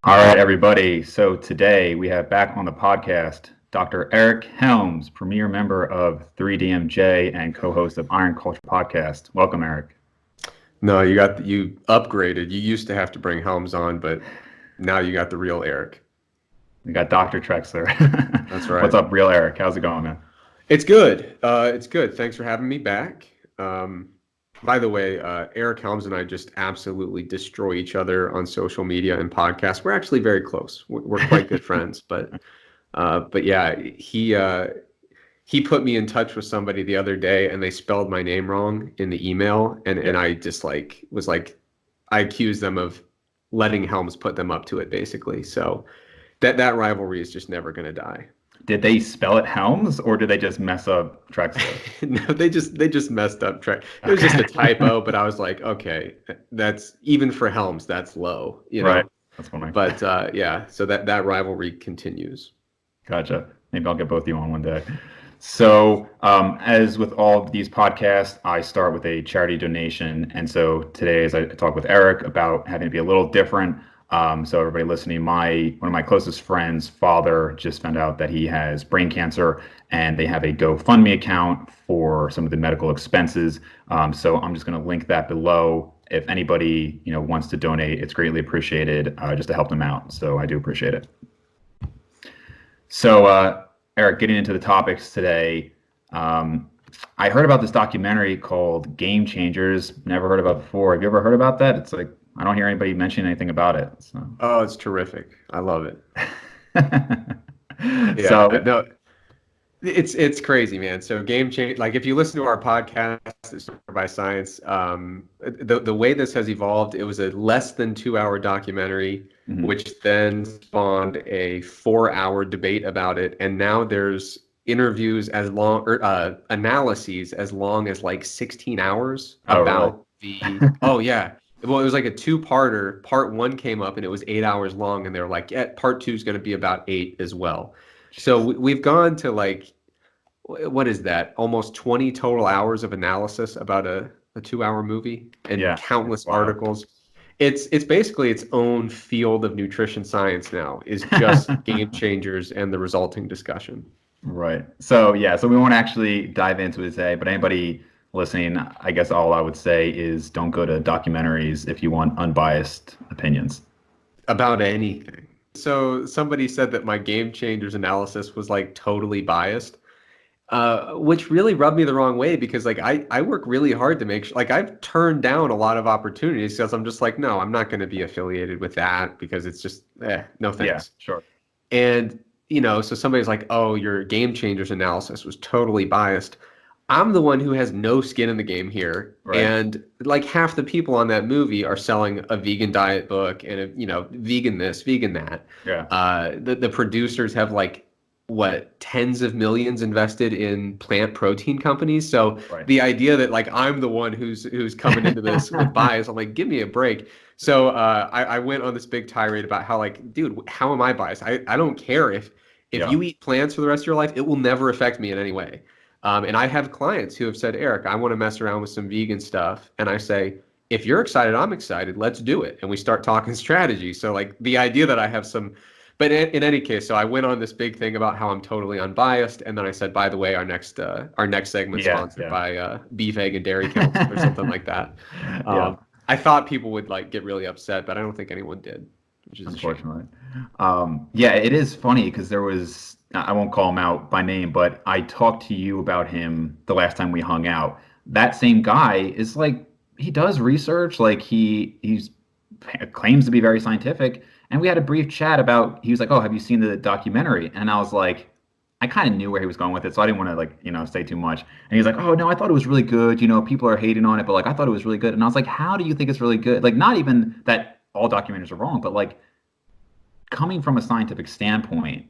All right, everybody. So today we have back on the podcast Dr. Eric Helms, premier member of 3DMJ and co-host of Iron Culture Podcast. Welcome, Eric. No, you upgraded. You used to have to bring Helms on, but now you got the real Eric. We got Dr. Trexler. That's right. What's up, real Eric? How's it going, man? It's good. It's good. Thanks for having me back. By the way, Eric Helms and I just absolutely destroy each other on social media and podcasts. We're actually very close. We're quite good friends, but yeah, he put me in touch with somebody the other day, and they spelled my name wrong in the email, and I just I accused them of letting Helms put them up to it, basically. So that rivalry is just never going to die. Did they spell it Helms or did they just mess up Trexler? No, they just messed up Trex. It was just a typo, but I was like, okay, that's even for Helms, that's low, you know. Right. That's funny. But yeah, so that rivalry continues. Gotcha. Maybe I'll get both of you on one day. So, as with all of these podcasts, I start with a charity donation. And so today, as I talk with Eric about having to be a little different, so everybody listening, one of my closest friends' father just found out that he has brain cancer, and they have a GoFundMe account for some of the medical expenses. So I'm just going to link that below. If anybody wants to donate, it's greatly appreciated, just to help them out. So I do appreciate it. So Eric, getting into the topics today, I heard about this documentary called Game Changers. Never heard about it before. Have you ever heard about that? It's like I don't hear anybody mention anything about it. So. Oh, it's terrific. I love it. Yeah, so no, it's crazy, man. So Game Change, like if you listen to our podcast, it's Started by Science. The way this has evolved, it was a less than 2 hour documentary, which then spawned a 4 hour debate about it, and now there's interviews as long or analyses as long as like 16 hours about really? Oh yeah. Well, it was like a two-parter. Part one came up and it was 8 hours long, and they were like, yeah, part two is going to be about 8 as well. So we've gone to like, what is that? Almost 20 total hours of analysis about a 2 hour movie and countless articles. It's basically its own field of nutrition science now, is just Game Changers and the resulting discussion. Right. So yeah, so we won't actually dive into it today, but anybody listening, I guess all I would say is don't go to documentaries if you want unbiased opinions about anything. So somebody said that my Game Changers analysis was like totally biased, which really rubbed me the wrong way, because like I work really hard to make sure, like I've turned down a lot of opportunities because I'm just like, no, I'm not going to be affiliated with that because it's just, no thanks. Yeah, sure. And, so somebody's like, oh, your Game Changers analysis was totally biased. I'm the one who has no skin in the game here. Right. And like half the people on that movie are selling a vegan diet book and vegan this, vegan that. Yeah. The producers have like tens of millions invested in plant protein companies. So the idea that like I'm the one who's coming into this with bias, I'm like, give me a break. So I went on this big tirade about how like, dude, how am I biased? I don't care if you eat plants for the rest of your life, it will never affect me in any way. And I have clients who have said, Eric, I want to mess around with some vegan stuff. And I say, if you're excited, I'm excited. Let's do it. And we start talking strategy. So like the idea that I have some, but in any case, so I went on this big thing about how I'm totally unbiased. And then I said, by the way, our next segment sponsored by Beef, Egg, and Dairy Council or something like that. I thought people would like get really upset, but I don't think anyone did, which is unfortunately. Yeah, it is funny because there was, I won't call him out by name, but I talked to you about him the last time we hung out. That same guy is like, he does research, like he's claims to be very scientific. And we had a brief chat about, he was like, oh, have you seen the documentary? And I was like, I kind of knew where he was going with it, so I didn't want to like, say too much. And he's like, oh no, I thought it was really good. People are hating on it, but like I thought it was really good. And I was like, how do you think it's really good? Like, not even that all documentaries are wrong, but like coming from a scientific standpoint,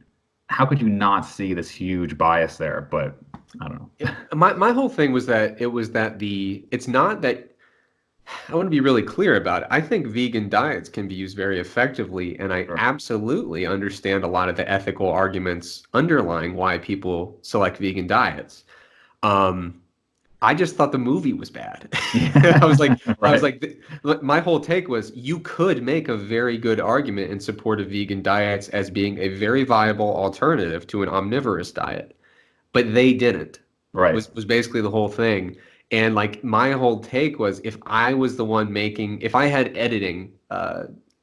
how could you not see this huge bias there? But I don't know. My whole thing was that it's not that, I want to be really clear about it. I think vegan diets can be used very effectively, and I absolutely understand a lot of the ethical arguments underlying why people select vegan diets. I just thought the movie was bad. Yeah. I was Right. like, my whole take was you could make a very good argument in support of vegan diets as being a very viable alternative to an omnivorous diet, but they didn't. Right. Was basically the whole thing. And like my whole take was if I was the one making, if I had editing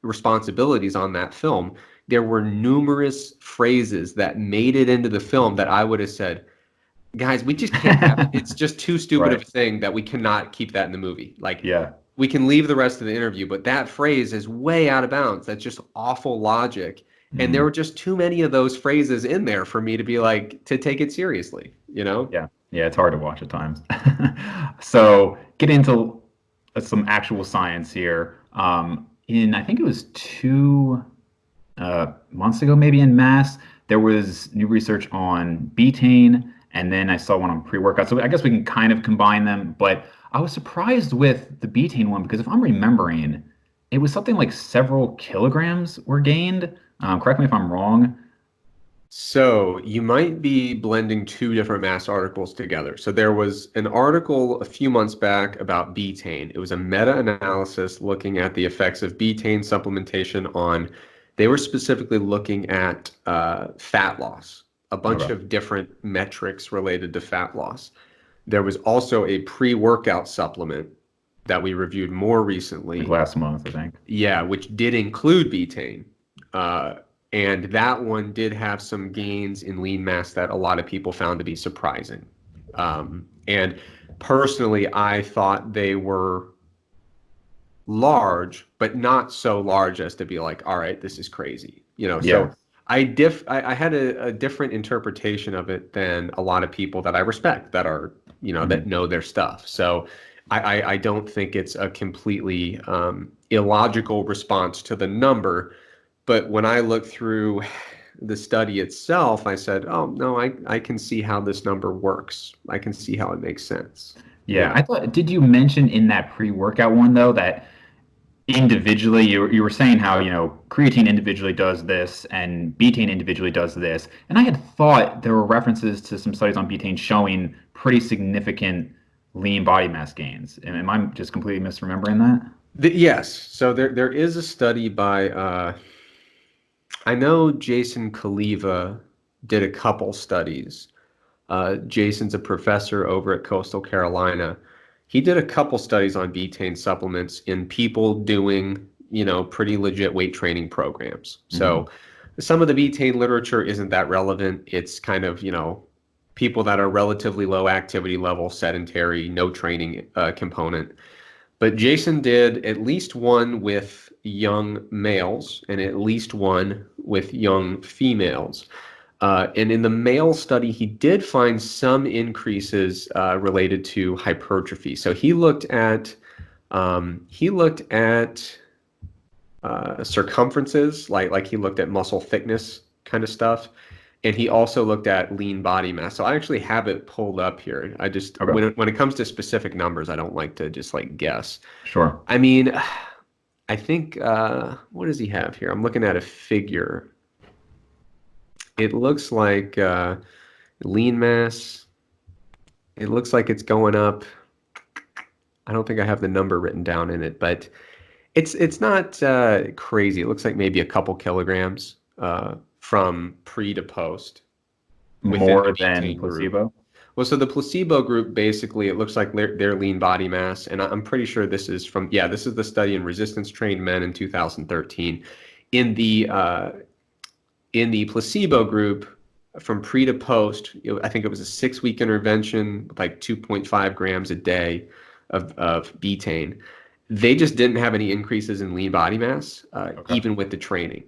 responsibilities on that film, there were numerous phrases that made it into the film that I would have said, guys, we just can't have it. It's just too stupid of Right. a thing that we cannot keep that in the movie. Like, Yeah. we can leave the rest of the interview, but that phrase is way out of bounds. That's just awful logic. And there Mm. were just too many of those phrases in there for me to be like, to take it seriously, you know? Yeah. Yeah, it's hard to watch at times. So get into some actual science here. I think it was 2 months ago, maybe in Mass, there was new research on betaine, and then I saw one on pre-workout. So I guess we can kind of combine them, but I was surprised with the betaine one because if I'm remembering, it was something like several kilograms were gained. Correct me if I'm wrong. So you might be blending two different mass articles together. So there was an article a few months back about betaine. It was a meta-analysis looking at the effects of betaine supplementation on, they were specifically looking at fat loss, a bunch Okay. of different metrics related to fat loss. There was also a pre-workout supplement that we reviewed more Like recently, last month, I think. yeah, which did include betaine. Uh, and that one did have some gains in lean mass that a lot of people found to be surprising. And personally, I thought they were large, but not so large as to be like, all right, this is crazy. You know, Yeah. so I had a different interpretation of it than a lot of people that I respect that are, you know, that Mhm. know their stuff. So I don't think it's a completely illogical response to the number. But when I looked through the study itself, I said, oh, no, I can see how this number works. I can see how it makes sense. Yeah. Yeah. I thought, did you mention in that pre-workout one though that individually you were saying how creatine individually does this and betaine individually does this, and I had thought there were references to some studies on betaine showing pretty significant lean body mass gains. Am I just completely misremembering that? Yes. So there is a study by I know Jason Kaliva did a couple studies. Jason's a professor over at Coastal Carolina. He did a couple studies on betaine supplements in people doing, you know, pretty legit weight training programs. Hmm. So some of the betaine literature isn't that relevant. It's kind of, you know, people that are relatively low activity level, sedentary, no training component. But Jason did at least one with young males and at least one with young females. And in the male study, he did find some increases related to hypertrophy. So he looked at circumferences, like he looked at muscle thickness kind of stuff, and he also looked at lean body mass. So I actually have it pulled up here. I just Okay. when it comes to specific numbers, I don't like to just like guess. Sure. I mean, I think what does he have here? I'm looking at a figure. It looks like lean mass. It looks like it's going up. I don't think I have the number written down in it, but it's not crazy. It looks like maybe a couple kilograms from pre to post within the More than betaine group. placebo. Well, so the placebo group, basically, it looks like their lean body mass, and I'm pretty sure this is from, yeah, this is the study in resistance trained men in 2013. In the uh, in the placebo group, from pre to post, I think it was a 6 week intervention with like 2.5 grams a day of betaine. They just didn't have any increases in lean body mass, Okay. even with the training.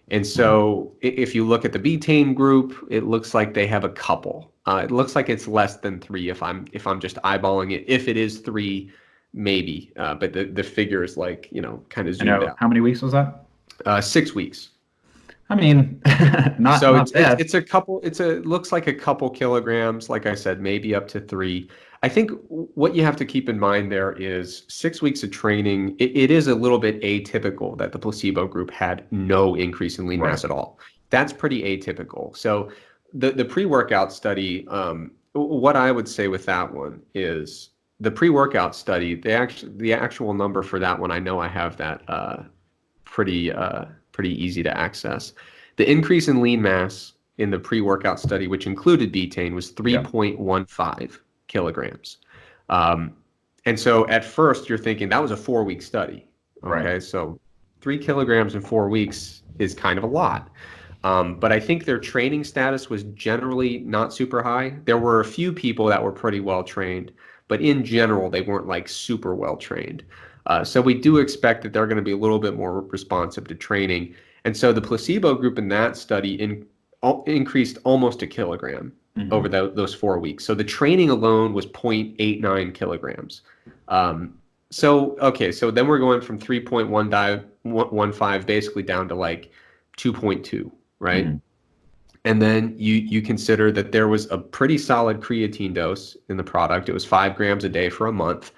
And Mhm. so if you look at the betaine group, it looks like they have a couple. It looks like it's less than three if I'm just eyeballing it. If it is three, maybe. But the figure is like, you know, kind of I zoomed know out. how many weeks was that? 6 weeks. I mean, not So not bad. it's a couple, looks like a couple kilograms, like I said, maybe up to three. I think what you have to keep in mind there is 6 weeks of training. It is a little bit atypical that the placebo group had no increase in lean Right. mass at all. That's pretty atypical. So the pre-workout study, what I would say with that one is the pre-workout study, the actual number for that one, I know I have that pretty easy to access. The increase in lean mass in the pre-workout study, which included betaine, was 3.15 kilograms. And so at first you're thinking that was a 4-week study. Okay, Right. so 3 kilograms in 4 weeks is kind of a lot. But I think their training status was generally not super high. There were a few people that were pretty well trained, but in general, they weren't like super well trained. So we do expect that they're going to be a little bit more responsive to training. And so the placebo group in that study increased almost a kilogram over those 4 weeks. So the training alone was 0.89 kilograms. So then we're going from 3.15 basically down to like 2.2, right? And then you consider that there was a pretty solid creatine dose in the product. It was 5 grams a day for a month.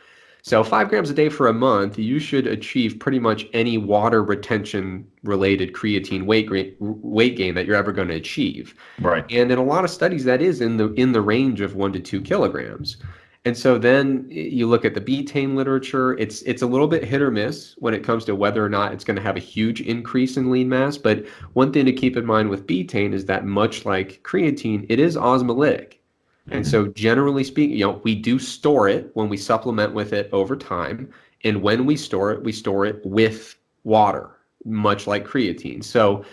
So 5 grams a day for a month, you should achieve pretty much any water retention related creatine weight gain that you're ever going to achieve. Right. And in a lot of studies, that is in the range of 1 to 2 kilograms. And so then you look at the betaine literature. It's a little bit hit or miss when it comes to whether or not it's going to have a huge increase in lean mass. But one thing to keep in mind with betaine is that much like creatine, it is osmolytic. And so generally speaking, we do store it when we supplement with it over time. And when we store it with water, much like creatine. So,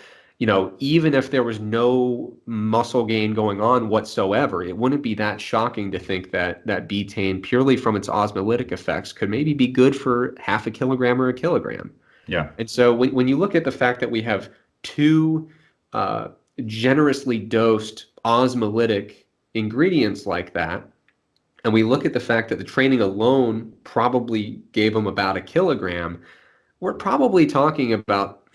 even if there was no muscle gain going on whatsoever, it wouldn't be that shocking to think that betaine, purely from its osmolytic effects, could maybe be good for half a kilogram or a kilogram. Yeah. And so when you look at the fact that we have two generously dosed osmolytic ingredients like that, and we look at the fact that the training alone probably gave them about a kilogram, we're probably talking about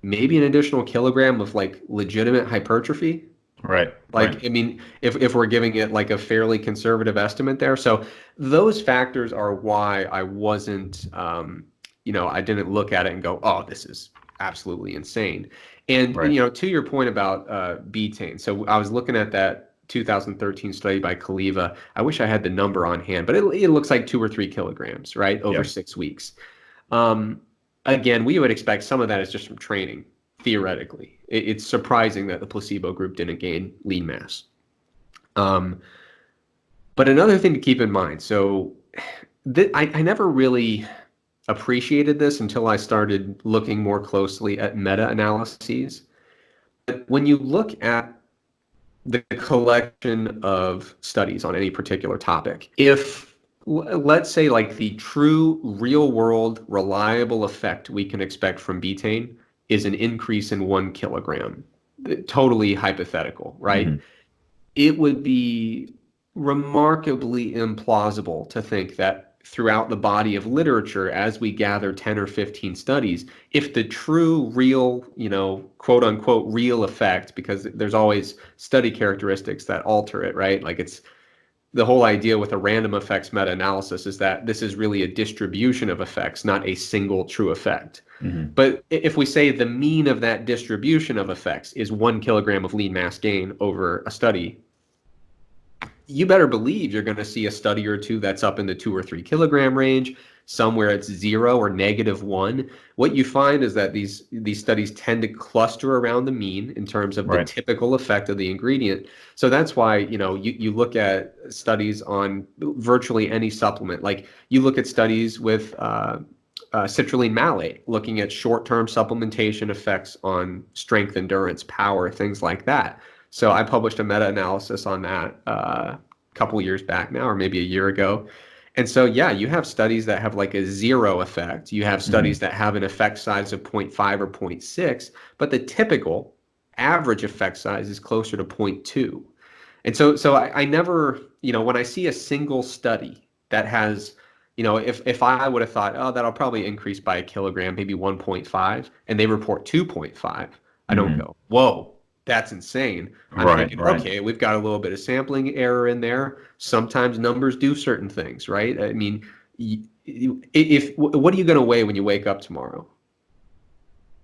maybe an additional kilogram of like legitimate hypertrophy. Right. Like, Right. I mean, if we're giving it like a fairly conservative estimate there. So those factors are why I wasn't, I didn't look at it and go, oh, this is absolutely insane. And, Right. to your point about betaine. So I was looking at that 2013 study by Kaliva. I wish I had the number on hand, but it looks like 2 or 3 kilograms, right, over Yeah. 6 weeks. Again, we would expect some of that is just from training, theoretically. It's surprising that the placebo group didn't gain lean mass. But another thing to keep in mind, so I never really appreciated this until I started looking more closely at meta-analyses. But when you look at the collection of studies on any particular topic, if let's say like the true real world reliable effect we can expect from betaine is an increase in 1 kilogram, totally hypothetical, right? It would be remarkably implausible to think that throughout the body of literature, as we gather 10 or 15 studies, if the true real, quote unquote, real effect, because there's always study characteristics that alter it, right? Like it's the whole idea with a random effects meta-analysis is that this is really a distribution of effects, not a single true effect. But if we say the mean of that distribution of effects is 1 kilogram of lean mass gain over a study, you better believe you're going to see a study or two that's up in the 2 or 3 kilogram range, somewhere it's 0 or -1. What you find is that these studies tend to cluster around the mean in terms of the typical effect of the ingredient. So that's why, you look at studies on virtually any supplement. Like you look at studies with citrulline malate, looking at short-term supplementation effects on strength, endurance, power, things like that. So I published a meta-analysis on that a couple years back now, or maybe a year ago. And so, yeah, you have studies that have like a 0 effect. You have studies that have an effect size of 0.5 or 0.6, but the typical average effect size is closer to 0.2. And so I never, when I see a single study that has, if I would have thought, oh, that'll probably increase by a kilogram, maybe 1.5, and they report 2.5, I don't go, whoa, that's insane. I'm thinking, okay, we've got a little bit of sampling error in there. Sometimes numbers do certain things, right? I mean, what are you going to weigh when you wake up tomorrow?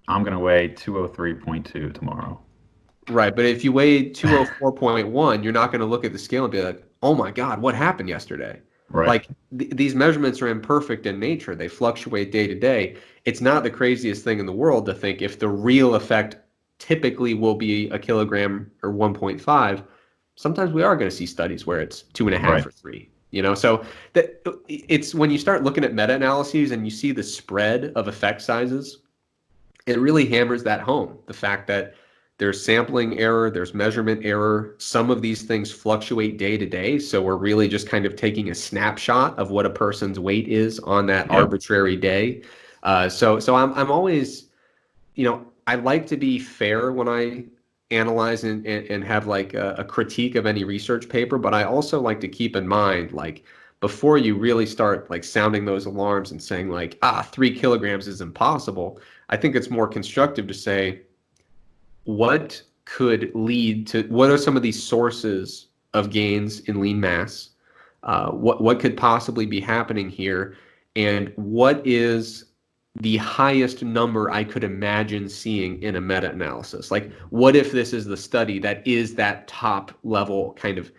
I'm going to weigh 203.2 tomorrow. Right, but if you weigh 204.1, you're not going to look at the scale and be like, "Oh my God, what happened yesterday?" Right. Like these measurements are imperfect in nature. They fluctuate day to day. It's not the craziest thing in the world to think if the real effect typically will be a kilogram or 1.5. Sometimes we are going to see studies where it's 2.5 Right. or 3. So that it's when you start looking at meta-analyses and you see the spread of effect sizes, it really hammers that home. The fact that there's sampling error, there's measurement error. Some of these things fluctuate day to day. So we're really just kind of taking a snapshot of what a person's weight is on that Yep. arbitrary day. So I'm always, I like to be fair when I analyze and have like a critique of any research paper, but I also like to keep in mind, like, before you really start like sounding those alarms and saying like, 3 kilograms is impossible, I think it's more constructive to say, what could lead to, what are some of these sources of gains in lean mass? What could possibly be happening here? And what is the highest number I could imagine seeing in a meta-analysis? Like, what if this is the study that is that top level kind of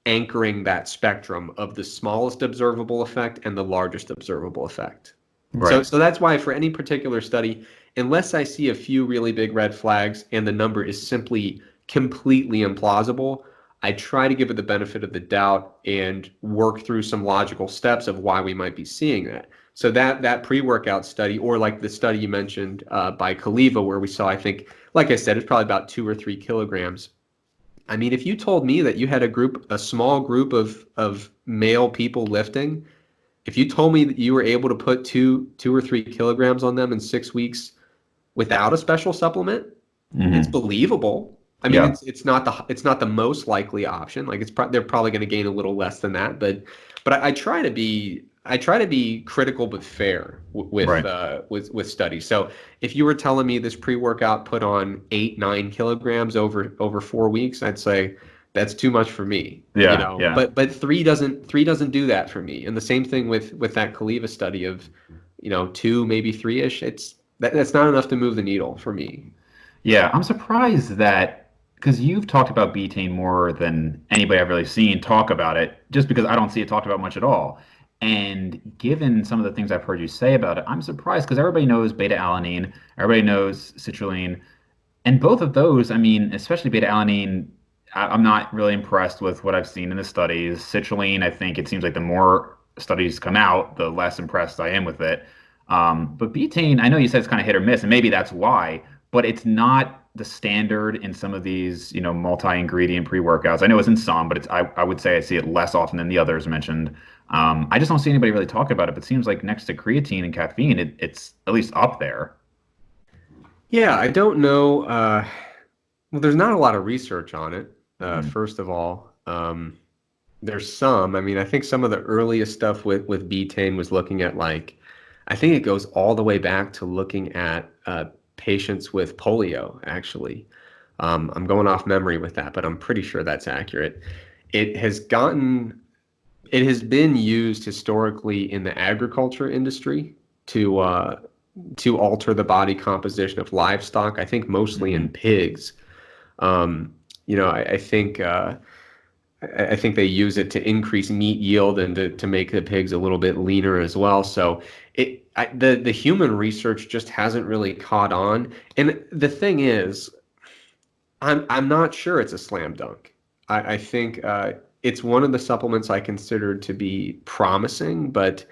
anchoring that spectrum of the smallest observable effect and the largest observable effect? So, Right. so that's why for any particular study, unless I see a few really big red flags and the number is simply completely implausible, I try to give it the benefit of the doubt and work through some logical steps of why we might be seeing that. So that pre-workout study, or like the study you mentioned by Kaliva, where we saw, I think, like I said, it's probably about 2 or 3 kilograms. I mean, if you told me that you had a small group of male people lifting, if you told me that you were able to put 2 or 3 kilograms on them in 6 weeks without a special supplement, it's Hmm. believable. I mean, Yeah. it's not the most likely option. Like they're probably going to gain a little less than that, but I try to be critical but fair Right. with studies. So if you were telling me this pre-workout put on 8-9 kilograms over 4 weeks, I'd say that's too much for me. Yeah. Yeah. But three doesn't do that for me. And the same thing with that Kaliva study of, two, maybe three-ish. That's not enough to move the needle for me. Yeah. I'm surprised that because you've talked about betaine more than anybody I've really seen talk about it, just because I don't see it talked about much at all. And given some of the things I've heard you say about it, I'm surprised because everybody knows beta alanine, everybody knows citrulline, and both of those, I mean, especially beta alanine, I'm not really impressed with what I've seen in the studies. Citrulline, I think it seems like the more studies come out, the less impressed I am with it. But betaine, I know you said it's kind of hit or miss, and maybe that's why, but it's not the standard in some of these, multi-ingredient pre-workouts. I know it's in some, but I would say I see it less often than the others mentioned. I just don't see anybody really talk about it, but it seems like next to creatine and caffeine, it's at least up there. Yeah, I don't know. Well, there's not a lot of research on it, Mhm. first of all. There's some. I mean, I think some of the earliest stuff with betaine was looking at, like, I think it goes all the way back to looking at patients with polio, actually. I'm going off memory with that, but I'm pretty sure that's accurate. It has gotten, it has been used historically in the agriculture industry to uh, to alter the body composition of livestock. I think mostly in Mhm. pigs. I think they use it to increase meat yield and to make the pigs a little bit leaner as well. So the human research just hasn't really caught on. And the thing is, I'm not sure it's a slam dunk. I think it's one of the supplements I consider to be promising, but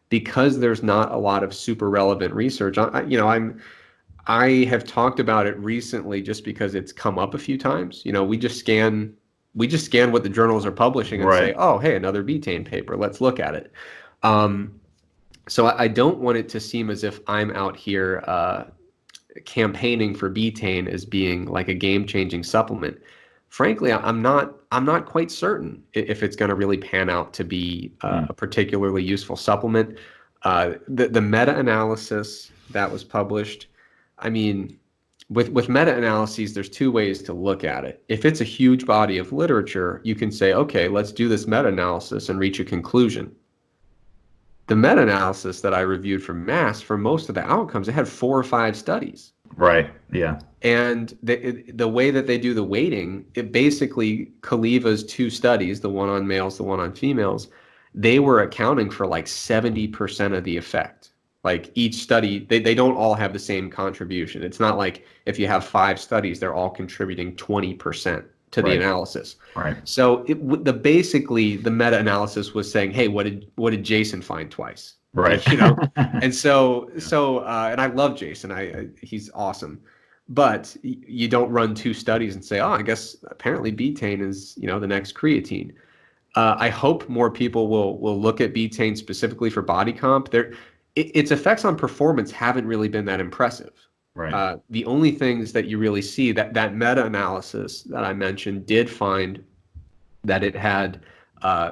because there's not a lot of super relevant research, I have talked about it recently just because it's come up a few times. We just scan what the journals are publishing and say, Right. oh, hey, another betaine paper. Let's look at it. Um, so I don't want it to seem as if I'm out here campaigning for betaine as being like a game-changing supplement. Frankly, I'm not quite certain if it's going to really pan out to be a Mm. particularly useful supplement. The meta-analysis that was published, I mean, with meta-analyses, there's two ways to look at it. If it's a huge body of literature, you can say, okay, let's do this meta-analysis and reach a conclusion. The meta-analysis that I reviewed for MASS, for most of the outcomes, it had 4 or 5 studies. Right. Yeah. And the way that they do the weighting, it basically, Kaleva's two studies, the one on males, the one on females, they were accounting for like 70% of the effect. Like each study, they don't all have the same contribution. It's not like if you have five studies, they're all contributing 20% to the Right. analysis. Right. So basically the meta-analysis was saying, hey, what did Jason find twice? Right. Like, you know, and Yeah. and I love Jason. He's awesome. But you don't run two studies and say, oh, I guess apparently betaine is, the next creatine. I hope more people will look at betaine specifically for body comp. Its effects on performance haven't really been that impressive. Right. The only things that you really see, that meta-analysis that I mentioned did find that it had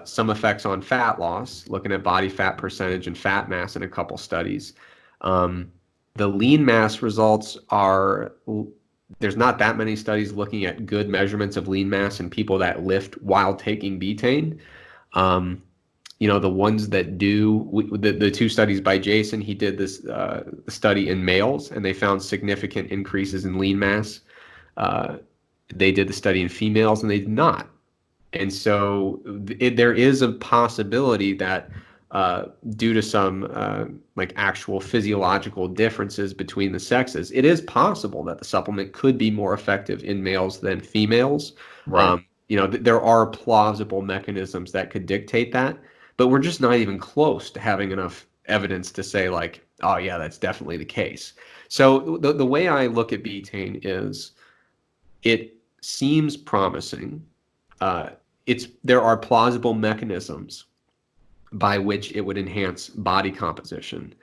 some effects on fat loss, looking at body fat percentage and fat mass in a couple studies. Um, the lean mass results are, there's not that many studies looking at good measurements of lean mass in people that lift while taking betaine. Um, the ones that do, the two studies by Jason, he did this study in males and they found significant increases in lean mass. Uh, they did the study in females and they did not. And so there is a possibility that due to some like actual physiological differences between the sexes, it is possible that the supplement could be more effective in males than females. Right. There are plausible mechanisms that could dictate that, but we're just not even close to having enough evidence to say like, oh yeah, that's definitely the case. So the way I look at betaine is it seems promising. Uh, there are plausible mechanisms by which it would enhance body composition.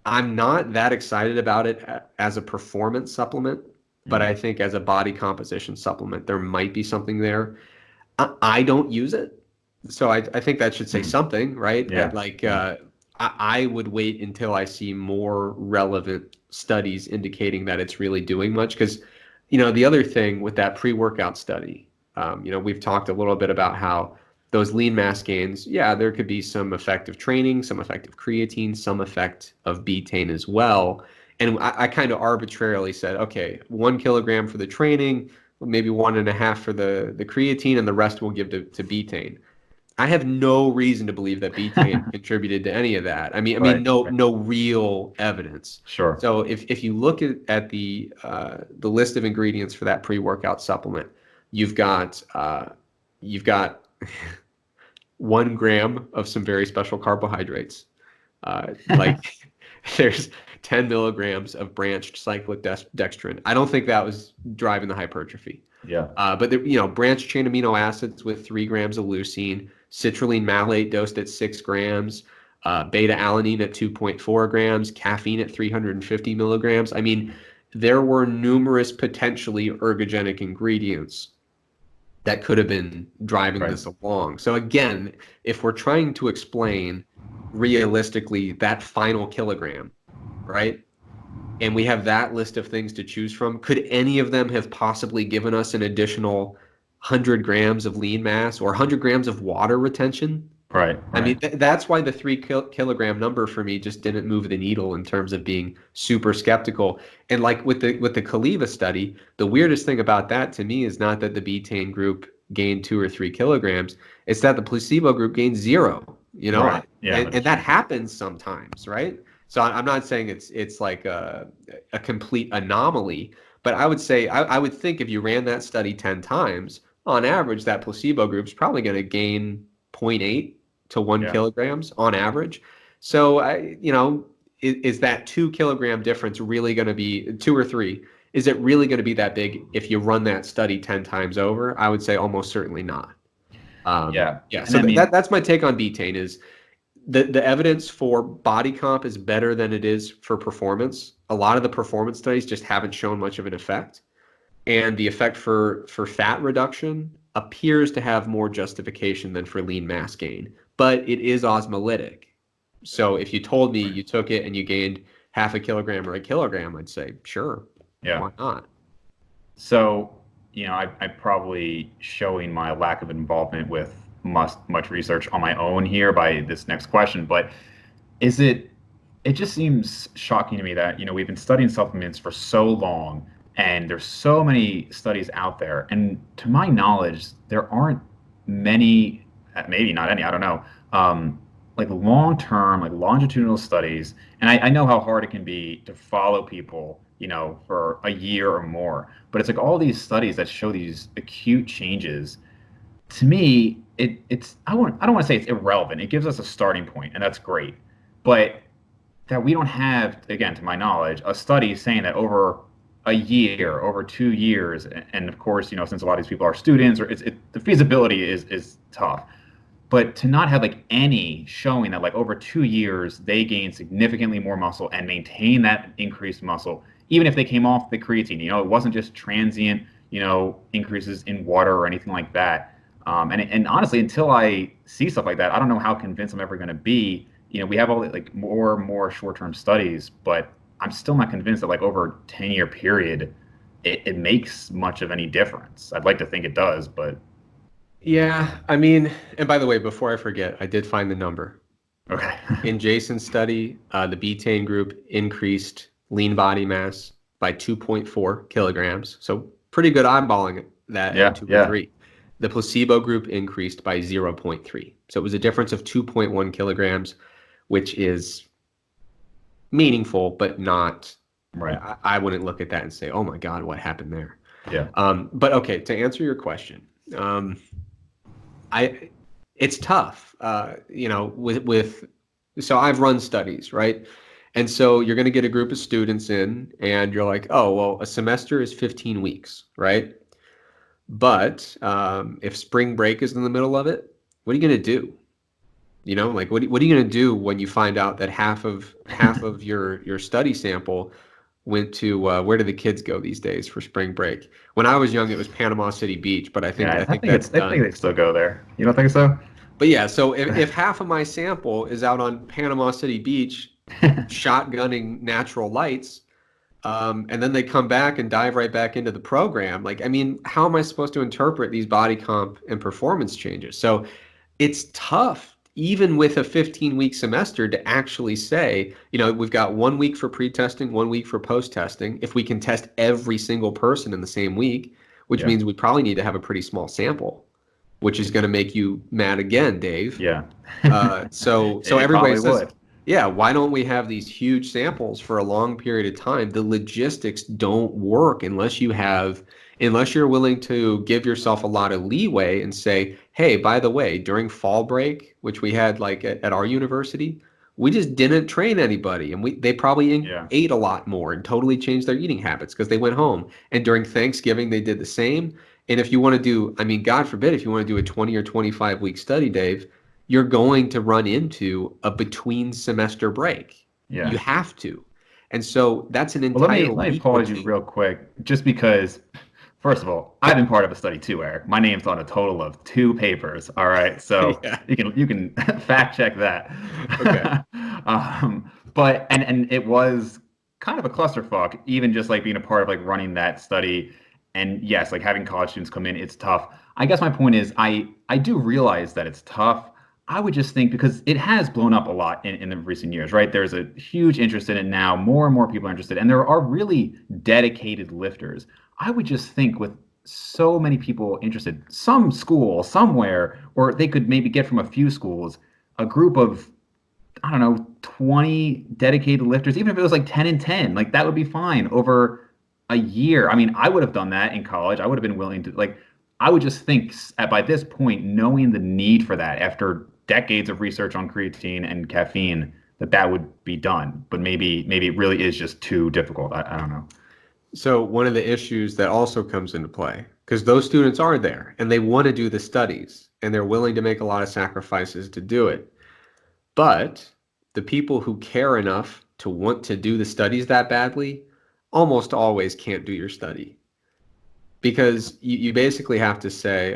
I'm not that excited about it as a performance supplement, but Mm. I think as a body composition supplement, there might be something there. I don't use it, so I think that should say Mm. something, right? Yeah. Yeah. I would wait until I see more relevant studies indicating that it's really doing much. Because, the other thing with that pre-workout study, we've talked a little bit about how those lean mass gains, yeah, there could be some effect of training, some effect of creatine, some effect of betaine as well. And I kind of arbitrarily said, okay, 1 kilogram for the training, maybe 1.5 for the creatine, and the rest we'll give to betaine. I have no reason to believe that betaine contributed to any of that. I mean, Right. Right. no real evidence. Sure. So if you look at the list of ingredients for that pre-workout supplement, you've got you've got 1 gram of some very special carbohydrates. Like there's 10 milligrams of branched cyclic dextrin. I don't think that was driving the hypertrophy. Yeah. But branched chain amino acids with 3 grams of leucine, citrulline malate dosed at 6 grams, beta alanine at 2.4 grams, caffeine at 350 milligrams. I mean, there were numerous potentially ergogenic ingredients that could have been driving Right. this along. So again, if we're trying to explain realistically that final kilogram, right? And we have that list of things to choose from, could any of them have possibly given us an additional 100 grams of lean mass or 100 grams of water retention? Right. I Right. mean, that's why the 3 kilogram number for me just didn't move the needle in terms of being super skeptical. And like with the Kaleva study, the weirdest thing about that to me is not that the betaine group gained 2 or 3 kilograms, it's that the placebo group gained zero. Right. Yeah. And That's that true. happens sometimes, right? So I'm not saying it's like a complete anomaly, but I would say I would think if you ran that study 10 times, on average, that placebo group's probably going to gain zero point 0.8 to one Yeah. kilograms on average. So is that 2 kilogram difference really going to be 2 or 3? Is it really going to be that big if you run that study 10 times over? I would say almost certainly not. Yeah. Yeah, And so I mean, that's my take on betaine is the evidence for body comp is better than it is for performance. A lot of the performance studies just haven't shown much of an effect. And the effect for fat reduction appears to have more justification than for lean mass gain, but it is osmolytic. So if you told me right. you took it and you gained half a kilogram or a kilogram, I'd say, sure, Yeah. why not? So, I probably showing my lack of involvement with much research on my own here by this next question, but is it? it just seems shocking to me that, we've been studying supplements for so long and there's so many studies out there. And to my knowledge, there aren't many, maybe not any, I don't know, like long-term, like longitudinal studies. And I know how hard it can be to follow people, for a year or more. But it's like all these studies that show these acute changes. To me, it's I don't want to say it's irrelevant. It gives us a starting point, and that's great. But that we don't have, again, to my knowledge, a study saying that over a year, over 2 years, and of course, since a lot of these people are students, or the feasibility is tough. But to not have like any showing that like over 2 years they gain significantly more muscle and maintain that increased muscle, even if they came off the creatine, it wasn't just transient, increases in water or anything like that. And honestly, until I see stuff like that, I don't know how convinced I'm ever going to be. We have all like more and more short-term studies, but I'm still not convinced that like over a 10-year period, it makes much of any difference. I'd like to think it does, but Yeah, I mean, and by the way, before I forget, I did find the number. okay. In Jason's study, the betaine group increased lean body mass by 2.4 kilograms. So pretty good eyeballing that Yeah, at 2.3. yeah. The placebo group increased by 0.3. So it was a difference of 2.1 kilograms, which is meaningful, but not, Right. I wouldn't look at that and say, oh my God, what happened there? Yeah. But okay, to answer your question, it's tough, so I've run studies, right? And so you're going to get a group of students in and you're like, oh, well, a semester is 15 weeks, right? But if spring break is in the middle of it, what are you going to do? Like what are you going to do when you find out that half of your study sample went to where do the kids go these days for spring break? When I was young, it was Panama City Beach, but I think Yeah, I think that's I think done. they still go there. You don't think so? But yeah, so if half of my sample is out on Panama City Beach shotgunning natural lights, and then they come back and dive right back into the program, like, I mean, how am I supposed to interpret these body comp and performance changes? So it's tough, even with a 15-week semester, to actually say, we've got 1 week for pre-testing, 1 week for post-testing. If we can test every single person in the same week, which Yeah. means we probably need to have a pretty small sample, which is going to make you mad again, Dave. Yeah. So It everybody probably says, would. yeah, why don't we have these huge samples for a long period of time? The logistics don't work unless you're willing to give yourself a lot of leeway and say, hey, by the way, during fall break, which we had like at our university, we just didn't train anybody, and they probably Yeah. ate a lot more and totally changed their eating habits because they went home. And during Thanksgiving, they did the same. And if you want to do, I mean, God forbid, if you want to do a 20 or 25-week study, Dave, you're going to run into a between semester break. Yeah. You have to. And so that's an Well, entire let me week or pause you two. real quick, just because, first of all, I've been part of a study too, Eric. My name's on a total of 2 papers. All right, so Yeah. you can fact check that. Okay. But and it was kind of a clusterfuck, even just like being a part of like running that study. And yes, like having college students come in, it's tough. I guess my point is, I do realize that it's tough. I would just think because it has blown up a lot in the recent years, right? There's a huge interest in it now. More and more people are interested, and there are really dedicated lifters. I would just think with so many people interested, some school somewhere, or they could maybe get from a few schools, a group of, I don't know, 20 dedicated lifters, even if it was like 10 and 10, like that would be fine over a year. I mean, I would have done that in college. I would have been willing to, like, I would just think by this point, knowing the need for that after decades of research on creatine and caffeine, that would be done. But maybe it really is just too difficult. I don't know. So one of the issues that also comes into play, because those students are there and they want to do the studies and they're willing to make a lot of sacrifices to do it. But the people who care enough to want to do the studies that badly almost always can't do your study. Because you basically have to say,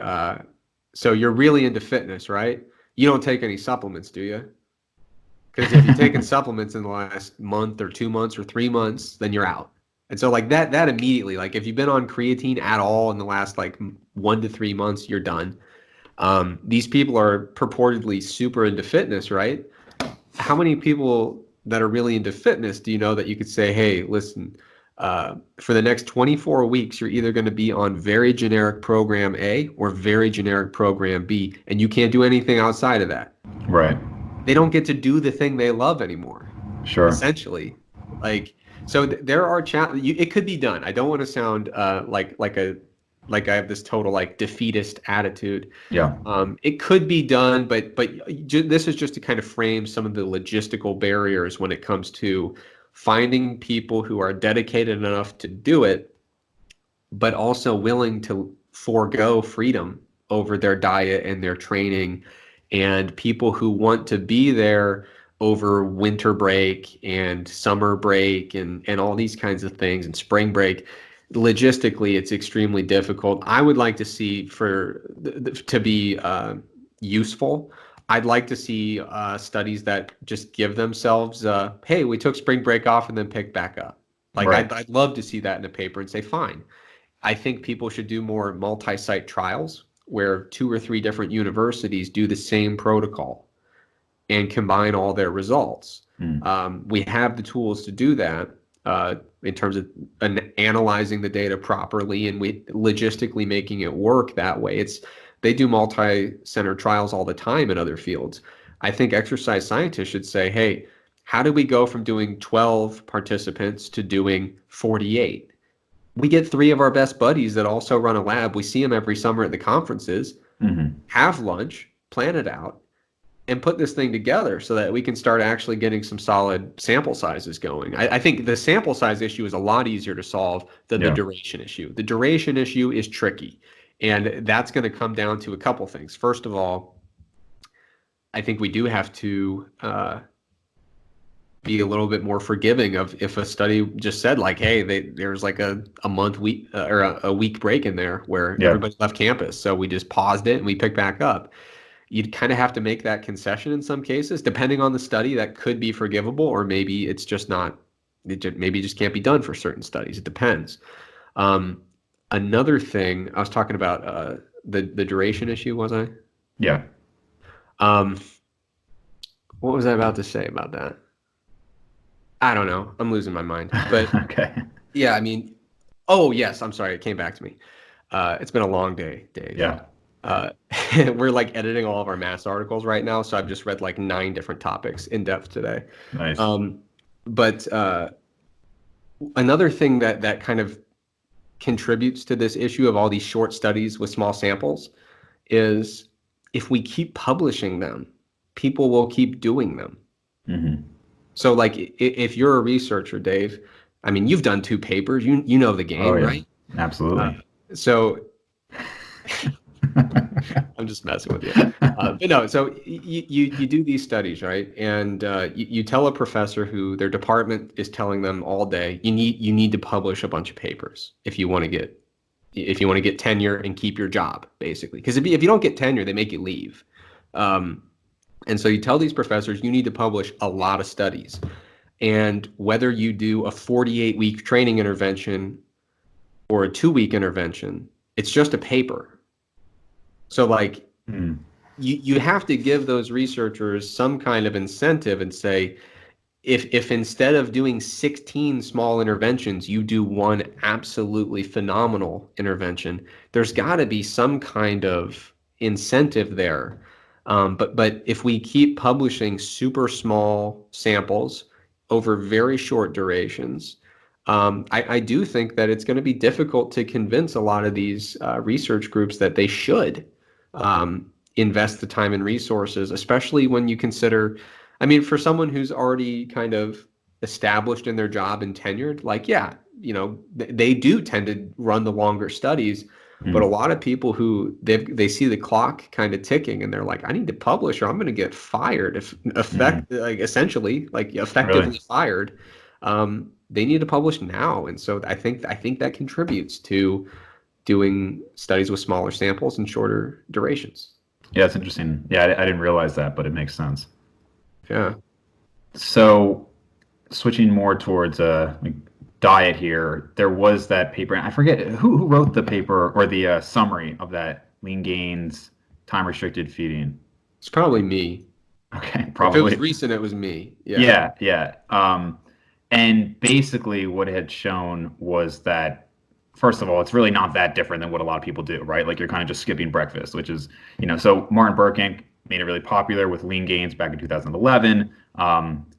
so you're really into fitness, right? You don't take any supplements, do you? Because if you've taken supplements in the last month or 2 months or 3 months, then you're out. And so like that immediately, like if you've been on creatine at all in the last like 1 to 3 months, you're done. These people are purportedly super into fitness, right? How many people that are really into fitness, do you know that you could say, hey, listen, for the next 24 weeks, you're either going to be on very generic program A or very generic program B, and you can't do anything outside of that. Right. They don't get to do the thing they love anymore. Sure. Essentially, like, so there are it could be done. I don't want to sound like I have this total like defeatist attitude. Yeah. It could be done, but this is just to kind of frame some of the logistical barriers when it comes to finding people who are dedicated enough to do it, but also willing to forego freedom over their diet and their training, and people who want to be there over winter break and summer break and all these kinds of things and spring break. Logistically, it's extremely difficult. I would like to see to be useful. I'd like to see studies that just give themselves, hey, we took spring break off and then picked back up. Like, right. I'd love to see that in a paper and say, fine. I think people should do more multi-site trials where 2 or 3 different universities do the same protocol and combine all their results. We have the tools to do that in terms of analyzing the data properly and logistically making it work that way. They do multi-center trials all the time in other fields. I think exercise scientists should say, hey, how do we go from doing 12 participants to doing 48? We get 3 of our best buddies that also run a lab. We see them every summer at the conferences, have lunch, plan it out, and put this thing together so that we can start actually getting some solid sample sizes going. I think the sample size issue is a lot easier to solve than the duration issue. The duration issue is tricky, and that's going to come down to a couple things. First of all, I think we do have to be a little bit more forgiving of if a study just said like, hey, there's like a week or a week break in there where everybody left campus, so we just paused it and we picked back up. You'd kind of have to make that concession in some cases, depending on the study. That could be forgivable, or maybe it's just not. Maybe it just can't be done for certain studies. It depends. Another thing I was talking about the duration issue, was I? Yeah. What was I about to say about that? I don't know. I'm losing my mind. But okay. Yeah, I mean, oh yes, I'm sorry. It came back to me. It's been a long day, Dave. Yeah. We're like editing all of our mass articles right now, so I've just read like 9 different topics in depth today. Nice. But another thing that kind of contributes to this issue of all these short studies with small samples is if we keep publishing them, people will keep doing them. So like if you're a researcher, Dave, I mean, you've done 2 papers, you know the game, right? Absolutely. So I'm just messing with you. But no, so you do these studies, right? And you tell a professor who their department is telling them all day, you need to publish a bunch of papers if you want to get tenure and keep your job, basically. Because if you don't get tenure, they make you leave. And so you tell these professors you need to publish a lot of studies. And whether you do a 48-week training intervention or a 2-week intervention, it's just a paper. So like you have to give those researchers some kind of incentive and say, if instead of doing 16 small interventions, you do one absolutely phenomenal intervention, there's got to be some kind of incentive there. But if we keep publishing super small samples over very short durations, I do think that it's going to be difficult to convince a lot of these research groups that they should invest the time and resources, especially when you consider, I mean, for someone who's already kind of established in their job and tenured, like, yeah, they do tend to run the longer studies. But a lot of people who they see the clock kind of ticking and they're like, I need to publish or I'm going to get fired, essentially effectively fired. They need to publish now. And so I think that contributes to doing studies with smaller samples and shorter durations. Yeah, it's interesting. Yeah, I didn't realize that, but it makes sense. Yeah. So switching more towards diet here, there was that paper, and I forget who wrote the paper or the summary of that LeanGains time restricted feeding. It's probably me. Okay, If it was probably. recent, it was me. Yeah. Yeah, yeah. And basically, what it had shown was that, first of all, it's really not that different than what a lot of people do, right? Like you're kind of just skipping breakfast, which is, so Martin Burkink made it really popular with Lean Gains back in 2011.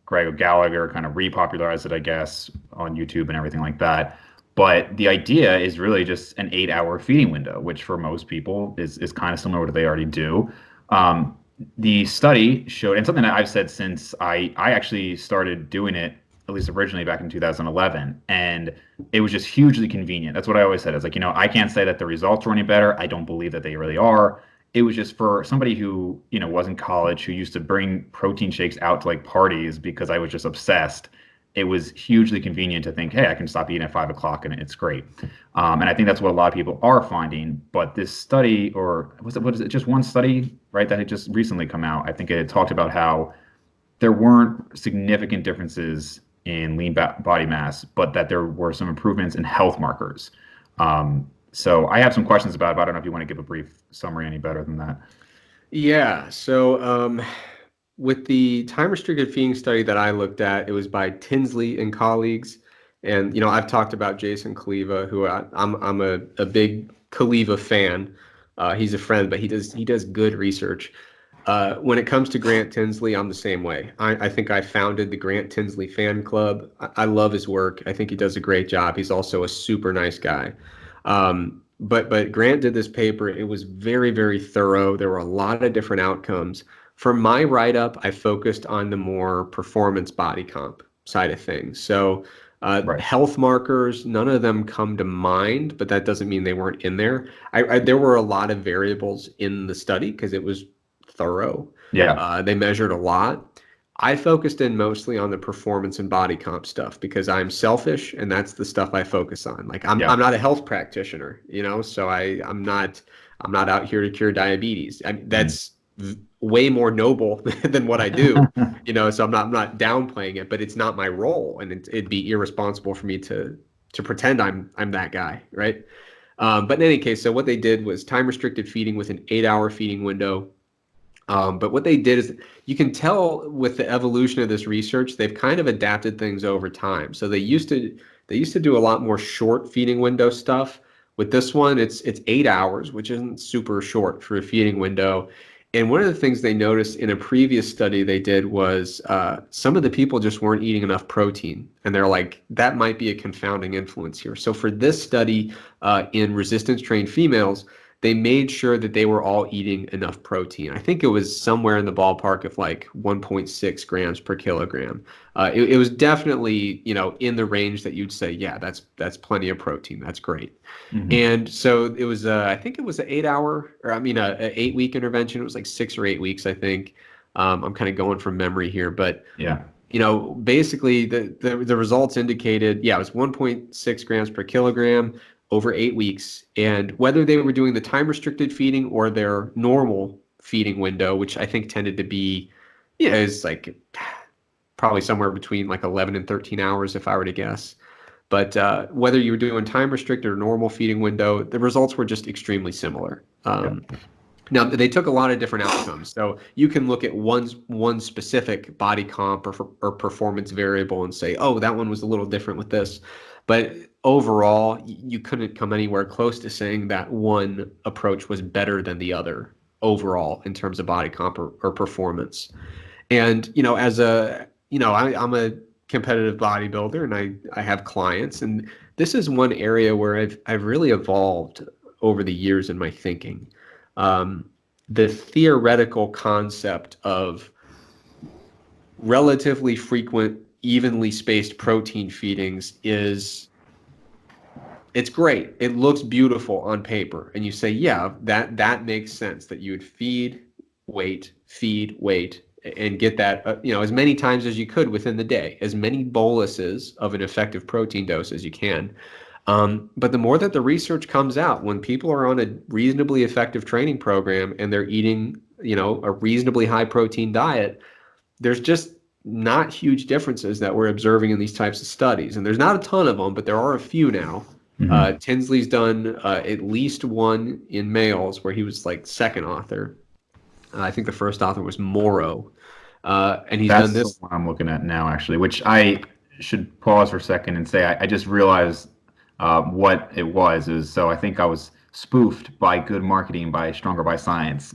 Greg O'Gallagher kind of repopularized it, I guess, on YouTube and everything like that. But the idea is really just an 8-hour feeding window, which for most people is kind of similar to what they already do. Um, the study showed, and something that I've said since I actually started doing it, at least originally back in 2011, and it was just hugely convenient. That's what I always said. It's like, I can't say that the results were any better. I don't believe that they really are. It was just for somebody who, was in college, who used to bring protein shakes out to like parties because I was just obsessed. It was hugely convenient to think, hey, I can stop eating at 5 o'clock and it's great. And I think that's what a lot of people are finding. But this study, or what is it, just one study, right, that had just recently come out, I think it talked about how there weren't significant differences in lean body mass, but that there were some improvements in health markers. So I have some questions about it, but I don't know if you want to give a brief summary any better than that. Yeah. So with the time restricted feeding study that I looked at, it was by Tinsley and colleagues. And, I've talked about Jason Kaliva, who I'm a big Kaliva fan. He's a friend, but he does good research. When it comes to Grant Tinsley, I'm the same way. I think I founded the Grant Tinsley fan club. I love his work. I think he does a great job. He's also a super nice guy. But Grant did this paper. It was very, very thorough. There were a lot of different outcomes. For my write-up, I focused on the more performance body comp side of things. So Right. health markers, none of them come to mind, but that doesn't mean they weren't in there. There were a lot of variables in the study because it was thorough. Yeah. They measured a lot. I focused in mostly on the performance and body comp stuff because I'm selfish and that's the stuff I focus on. Like I'm Yeah. not a health practitioner, so I'm not out here to cure diabetes. Mm. That's way more noble than what I do, so I'm not downplaying it, but it's not my role and it'd be irresponsible for me to pretend I'm that guy, right? But in any case, so what they did was time restricted feeding with an 8-hour feeding window. But what they did is you can tell with the evolution of this research, they've kind of adapted things over time. So they used to do a lot more short feeding window stuff. With this one, it's 8 hours, which isn't super short for a feeding window. And one of the things they noticed in a previous study they did was some of the people just weren't eating enough protein. And they're like, that might be a confounding influence here. So for this study in resistance trained females, they made sure that they were all eating enough protein. I think it was somewhere in the ballpark of like 1.6 grams per kilogram. It was definitely, in the range that you'd say, yeah, that's plenty of protein. That's great. Hmm. And so it was, I think it was an 8-hour, or I mean, a 8-week intervention. It was like 6 or 8 weeks, I think. I'm kind of going from memory here, but Yeah. basically the results indicated, yeah, it was 1.6 grams per kilogram over 8 weeks. And whether they were doing the time restricted feeding or their normal feeding window, which I think tended to be, yeah, is like probably somewhere between like 11 and 13 hours, if I were to guess. But whether you were doing time restricted or normal feeding window, the results were just extremely similar. Yeah. Now, they took a lot of different outcomes. So you can look at one specific body comp or performance variable and say, oh, that one was a little different with this. But overall, you couldn't come anywhere close to saying that one approach was better than the other overall in terms of body comp or performance. And, I'm a competitive bodybuilder and I have clients. And this is one area where I've really evolved over the years in my thinking. The theoretical concept of relatively frequent, evenly spaced protein feedings it's great. It looks beautiful on paper. And you say, yeah, that makes sense that you would feed, wait, and get that, as many times as you could within the day, as many boluses of an effective protein dose as you can. But the more that the research comes out, when people are on a reasonably effective training program and they're eating, a reasonably high protein diet, there's just not huge differences that we're observing in these types of studies. And there's not a ton of them, but there are a few now. Hmm. Tinsley's done at least one in males where he was like second author. I think the first author was Morrow. And he's done That's the this. one I'm looking at now, actually, which I should pause for a second and say I just realized what it was. So I think I was spoofed by good marketing by Stronger by Science.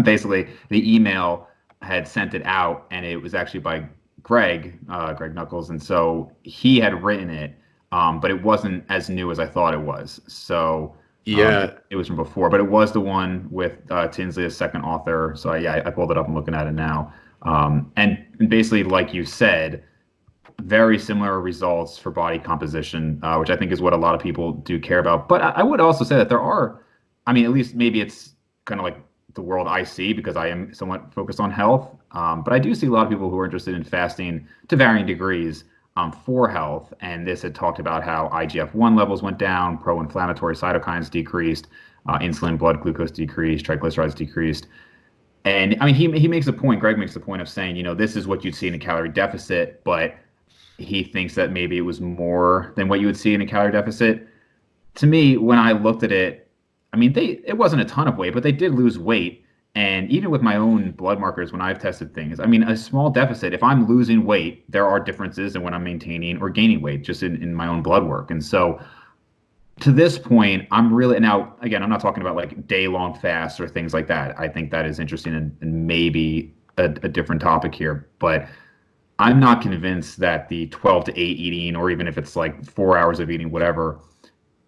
Basically, the email had sent it out, and it was actually by Greg Knuckles, and so he had written it, but it wasn't as new as I thought it was. So. Yeah. It was from before, but it was the one with Tinsley as second author. So yeah, I pulled it up and looking at it now. And basically, like you said, very similar results for body composition, which I think is what a lot of people do care about. But I would also say that there are, I mean, at least maybe it's kind of like the world I see because I am somewhat focused on health. But I do see a lot of people who are interested in fasting to varying degrees for health. And this had talked about how IGF-1 levels went down, pro-inflammatory cytokines decreased, insulin, blood glucose decreased, triglycerides decreased. And I mean, he makes a point. Greg makes the point of saying, this is what you'd see in a calorie deficit, but he thinks that maybe it was more than what you would see in a calorie deficit. To me, when I looked at it, I mean, it wasn't a ton of weight, but they did lose weight. And even with my own blood markers, when I've tested things, I mean, a small deficit, if I'm losing weight, there are differences in when I'm maintaining or gaining weight just in my own blood work. And so to this point, I'm really now again, I'm not talking about like day-long fasts or things like that. I think that is interesting and maybe a different topic here, but I'm not convinced that the 12 to 8 eating, or even if it's like 4 hours of eating, whatever,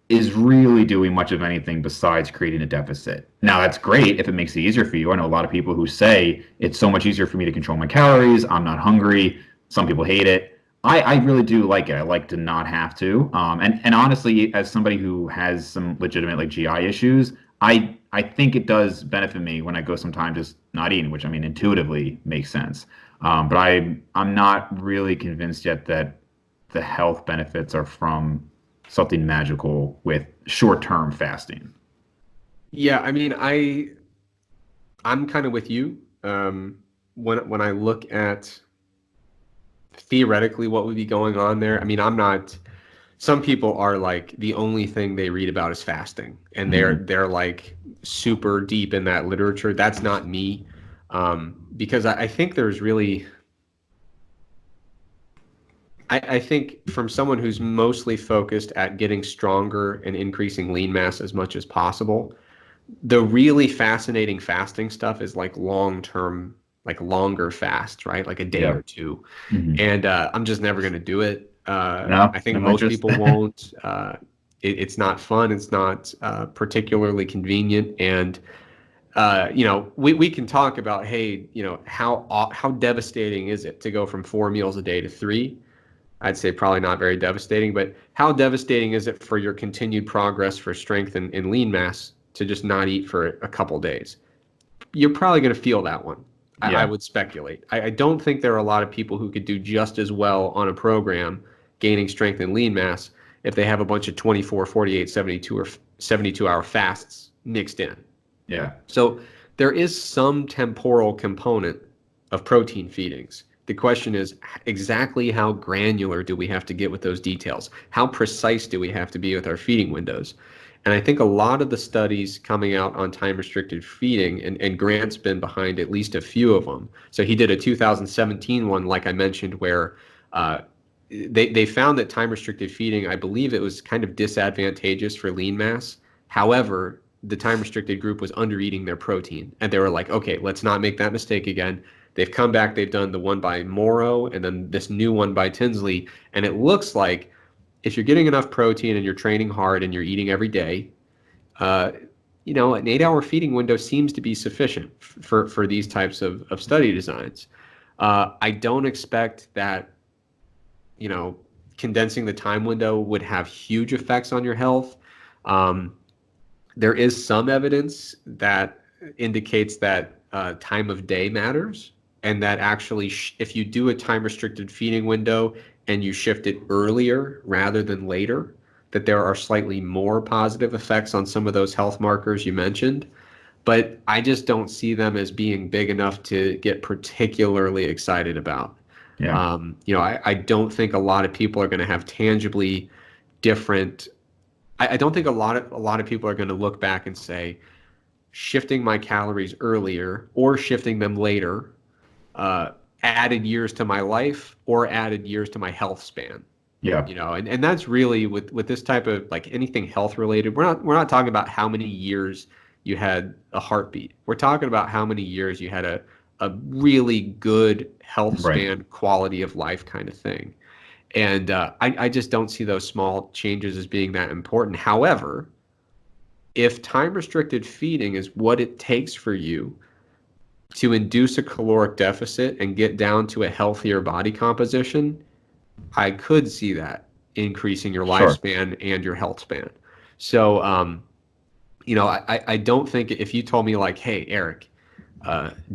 is really doing much of anything besides creating a deficit. Now, that's great if it makes it easier for you. I know a lot of people who say it's so much easier for me to control my calories. I'm not hungry. Some people hate it. I really do like it. I like to not have to. And honestly, as somebody who has some legitimate like GI issues, I think it does benefit me when I go sometimes just not eating, which I mean intuitively makes sense. But I'm not really convinced yet that the health benefits are from something magical with short-term fasting. Yeah, I mean, I'm kind of with you. When I look at theoretically what would be going on there, I mean, I'm not. Some people are like the only thing they read about is fasting, and Mhm. they're like super deep in that literature. That's not me, because I think there's really. I think from someone who's mostly focused at getting stronger and increasing lean mass as much as possible, the really fascinating fasting stuff is like long term, like longer fasts, right? Like a day Yeah. or two. Hmm. And I'm just never going to do it. No, I think no most interest. people won't. It's not fun. It's not particularly convenient. And we can talk about, hey, how devastating is it to go from 4 meals a day to three? I'd say probably not very devastating, but how devastating is it for your continued progress for strength and lean mass to just not eat for a couple days? You're probably going to feel that one. I Yeah. would speculate. I don't think there are a lot of people who could do just as well on a program gaining strength and lean mass if they have a bunch of 24, 48, 72, or 72-hour fasts mixed in. Yeah. So there is some temporal component of protein feedings. The question is exactly how granular do we have to get with those details? How precise do we have to be with our feeding windows? And I think a lot of the studies coming out on time restricted feeding, and Grant's been behind at least a few of them. So he did a 2017 one, like I mentioned, where they found that time restricted feeding, I believe it was kind of disadvantageous for lean mass. However, the time restricted group was under eating their protein, and they were like, okay, let's not make that mistake again. They've come back, they've done the one by Morrow and then this new one by Tinsley, and it looks like if you're getting enough protein and you're training hard and you're eating every day, uh, an 8-hour feeding window seems to be sufficient for these types of study designs. I don't expect that, you know, condensing the time window would have huge effects on your health. Um, there is some evidence that indicates that time of day matters, and that actually, if you do a time restricted feeding window and you shift it earlier rather than later, that there are slightly more positive effects on some of those health markers you mentioned. But I just don't see them as being big enough to get particularly excited about. Yeah. I don't think a lot of people are going to have tangibly different. I don't think a lot of people are going to look back and say, shifting my calories earlier or shifting them later added years to my life or added years to my health span. Yeah. And that's really with this type of like anything health related, we're not talking about how many years you had a heartbeat. We're talking about how many years you had a really good health Right. span, quality of life kind of thing. And I just don't see those small changes as being that important. However, if time restricted feeding is what it takes for you to induce a caloric deficit and get down to a healthier body composition, I could see that increasing your Sure. lifespan and your health span. So, I don't think if you told me like, hey, Eric,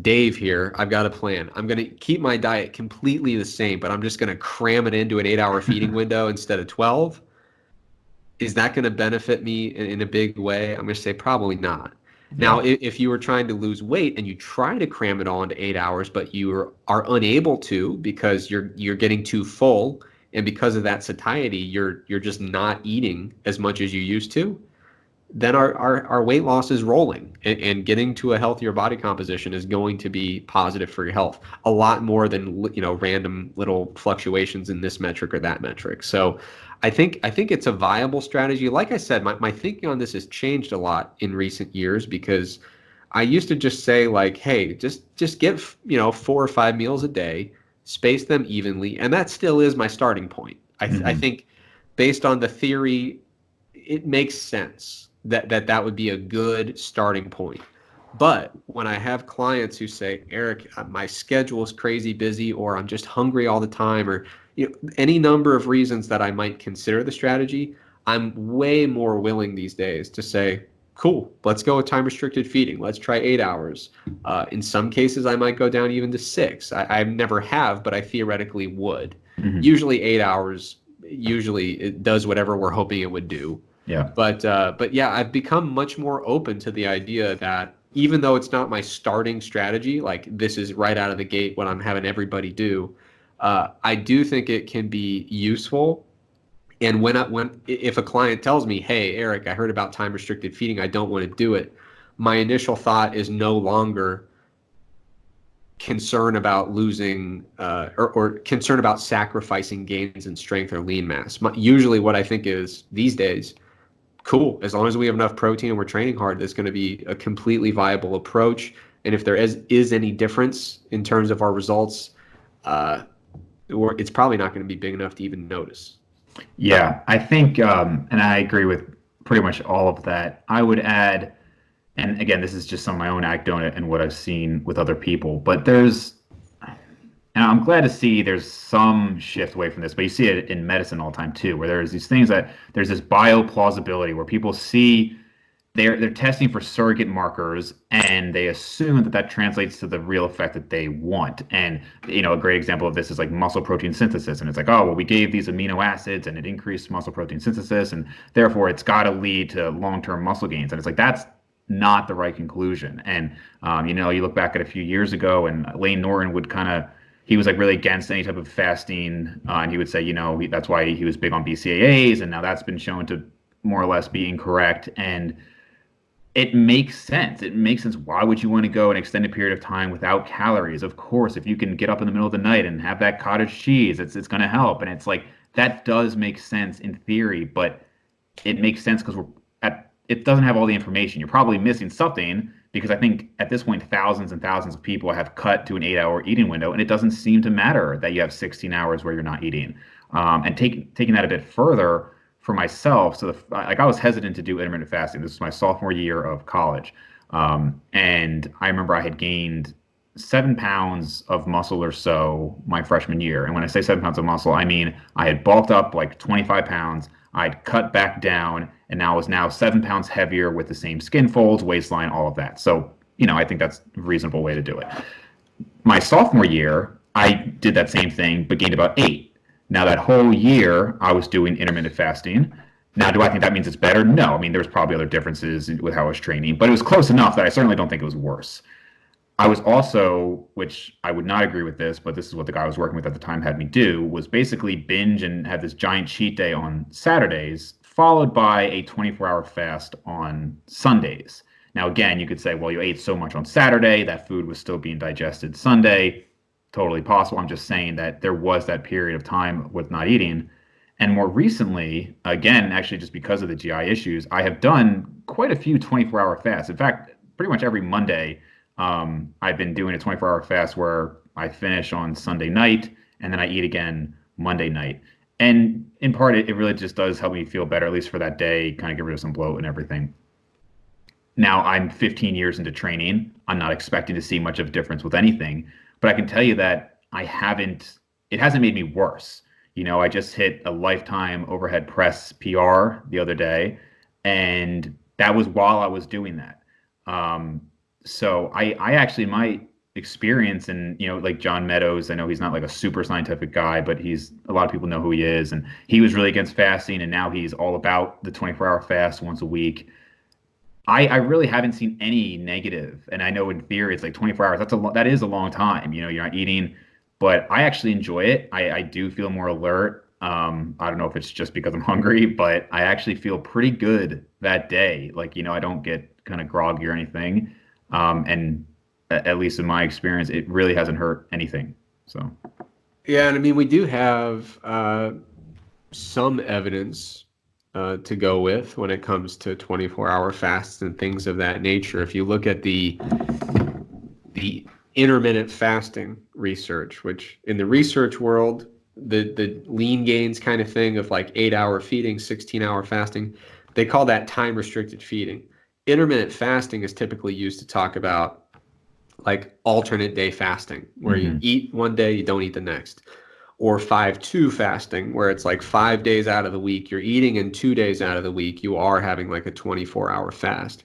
Dave here, I've got a plan. I'm going to keep my diet completely the same, but I'm just going to cram it into an 8-hour feeding window instead of 12. Is that going to benefit me in a big way? I'm going to say probably not. Now, Yeah. if you were trying to lose weight and you try to cram it all into 8 hours, but are unable to because you're getting too full, and because of that satiety, you're just not eating as much as you used to, then our weight loss is rolling, and getting to a healthier body composition is going to be positive for your health a lot more than random little fluctuations in this metric or that metric. So I think it's a viable strategy. Like I said, my thinking on this has changed a lot in recent years because I used to just say like, hey, just get 4 or 5 meals a day, space them evenly, and that still is my starting point. I Hmm. think based on the theory, it makes sense that would be a good starting point. But when I have clients who say, Eric, my schedule is crazy busy, or I'm just hungry all the time, or any number of reasons that I might consider the strategy, I'm way more willing these days to say, cool, let's go with time restricted feeding. Let's try 8 hours. In some cases, I might go down even to 6. I never have, but I theoretically would. Hmm. Usually 8 hours, usually it does whatever we're hoping it would do. Yeah. But yeah, I've become much more open to the idea that even though it's not my starting strategy, like this is right out of the gate what I'm having everybody do, I do think it can be useful. And when if a client tells me, "Hey, Eric, I heard about time restricted feeding, I don't want to do it," my initial thought is no longer concern about losing or concern about sacrificing gains in strength or lean mass. Usually, what I think is these days, cool. As long as we have enough protein and we're training hard, that's going to be a completely viable approach. And if there is any difference in terms of our results, uh, it's probably not going to be big enough to even notice. Yeah. I think, and I agree with pretty much all of that. I would add, and again, this is just some of my own anecdote and what I've seen with other people, but and I'm glad to see there's some shift away from this, but you see it in medicine all the time too, where there's these things that there's this bioplausibility where people see they're testing for surrogate markers and they assume that that translates to the real effect that they want. And a great example of this is like muscle protein synthesis, and it's like, oh well, we gave these amino acids and it increased muscle protein synthesis, and therefore it's got to lead to long-term muscle gains. And it's like that's not the right conclusion. And you look back at a few years ago, and Lane Norton would kind of he was like really against any type of fasting, and he would say, that's why he was big on BCAAs, and now that's been shown to more or less be incorrect. And it makes sense. It makes sense. Why would you want to go an extended period of time without calories? Of course, if you can get up in the middle of the night and have that cottage cheese, it's going to help. And it's like that does make sense in theory, but it makes sense because it doesn't have all the information. You're probably missing something because I think at this point thousands and thousands of people have cut to an 8-hour eating window, and it doesn't seem to matter that you have 16 hours where you're not eating. And taking that a bit further for myself, so like I was hesitant to do intermittent fasting. This was my sophomore year of college, and I remember I had gained 7 pounds of muscle or so my freshman year. And when I say 7 pounds of muscle, I mean I had bulked up like 25 pounds. I'd cut back down, and now was now 7 pounds heavier with the same skin folds, waistline, all of that. So I think that's a reasonable way to do it. My sophomore year, I did that same thing, but gained about 8. Now, that whole year, I was doing intermittent fasting. Now, do I think that means it's better? No. I mean, there's probably other differences with how I was training, but it was close enough that I certainly don't think it was worse. I was also, which I would not agree with this, but this is what the guy I was working with at the time had me do, was basically binge and have this giant cheat day on Saturdays, followed by a 24-hour fast on Sundays. Now, again, you could say, well, you ate so much on Saturday, that food was still being digested Sunday. totally possible. I'm just saying that there was that period of time with not eating. And more recently, again, actually just because of the GI issues, I have done quite a few 24-hour fasts. In fact, pretty much every Monday, I've been doing a 24-hour fast where I finish on Sunday night and then I eat again Monday night. And in part, it really just does help me feel better, at least for that day, kind of get rid of some bloat and everything. Now I'm 15 years into training. I'm not expecting to see much of a difference with anything, but I can tell you that it hasn't made me worse. I just hit a lifetime overhead press PR the other day, and that was while I was doing that. So I actually might experience, and like John Meadows, I know he's not like a super scientific guy, but a lot of people know who he is, and he was really against fasting, and now he's all about the 24-hour fast once a week. I really haven't seen any negative, and I know in theory it's like 24 hours. That is a long time. You're not eating, but I actually enjoy it. I do feel more alert. I don't know if it's just because I'm hungry, but I actually feel pretty good that day. Like, I don't get kind of groggy or anything. And at least in my experience, it really hasn't hurt anything. So, yeah, and I mean, we do have some evidence to go with when it comes to 24-hour fasts and things of that nature. If you look at the intermittent fasting research, which in the research world, the LeanGains kind of thing of like 8-hour feeding, 16-hour fasting, they call that time restricted feeding. Intermittent fasting is typically used to talk about like alternate day fasting, where you eat one day, you don't eat the next. Or 5-2 fasting, where it's like 5 days out of the week, you're eating, and 2 days out of the week, you are having like a 24-hour fast.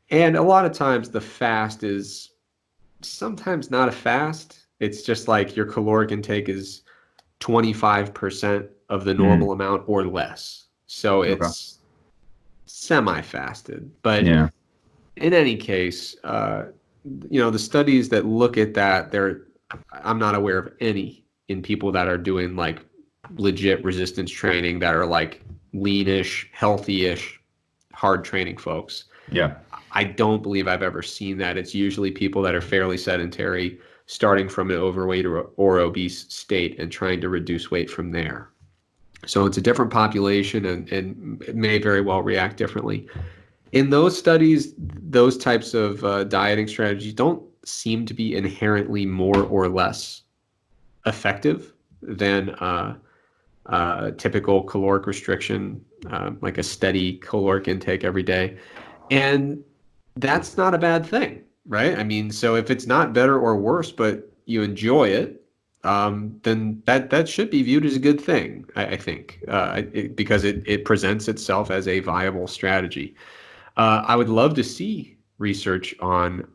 And a lot of times the fast is sometimes not a fast. It's just like your caloric intake is 25% of the normal amount or less. So okay. it's semi-fasted. But Yeah. in any case, the studies that look at that, I'm not aware of any in people that are doing like legit resistance training that are like leanish, healthy-ish, hard training folks. Yeah. I don't believe I've ever seen that. It's usually people that are fairly sedentary, starting from an overweight or obese state and trying to reduce weight from there. So it's a different population and it may very well react differently. In those studies, those types of dieting strategies don't seem to be inherently more or less effective than typical caloric restriction, like a steady caloric intake every day. And that's not a bad thing, right? I mean, so if it's not better or worse, but you enjoy it, then that should be viewed as a good thing, I think, because it presents itself as a viable strategy. I would love to see research on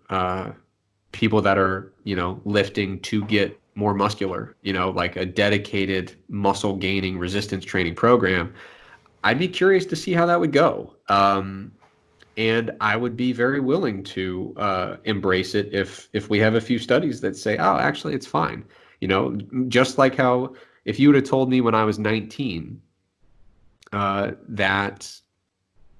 people that are, lifting to get more muscular, like a dedicated muscle gaining resistance training program. I'd be curious to see how that would go. And I would be very willing to embrace it if we have a few studies that say, oh, actually, it's fine. Just like how if you would have told me when I was 19 that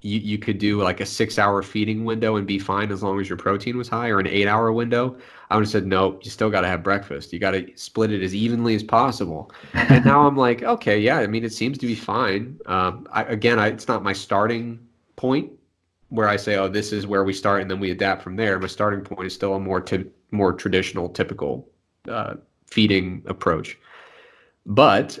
you could do like a 6-hour feeding window and be fine as long as your protein was high, or an 8-hour window, I would have said, no, you still got to have breakfast. You got to split it as evenly as possible. And now I'm like, okay, yeah, I mean, it seems to be fine. It's not my starting point where I say, oh, this is where we start and then we adapt from there. My starting point is still a more traditional, typical feeding approach. But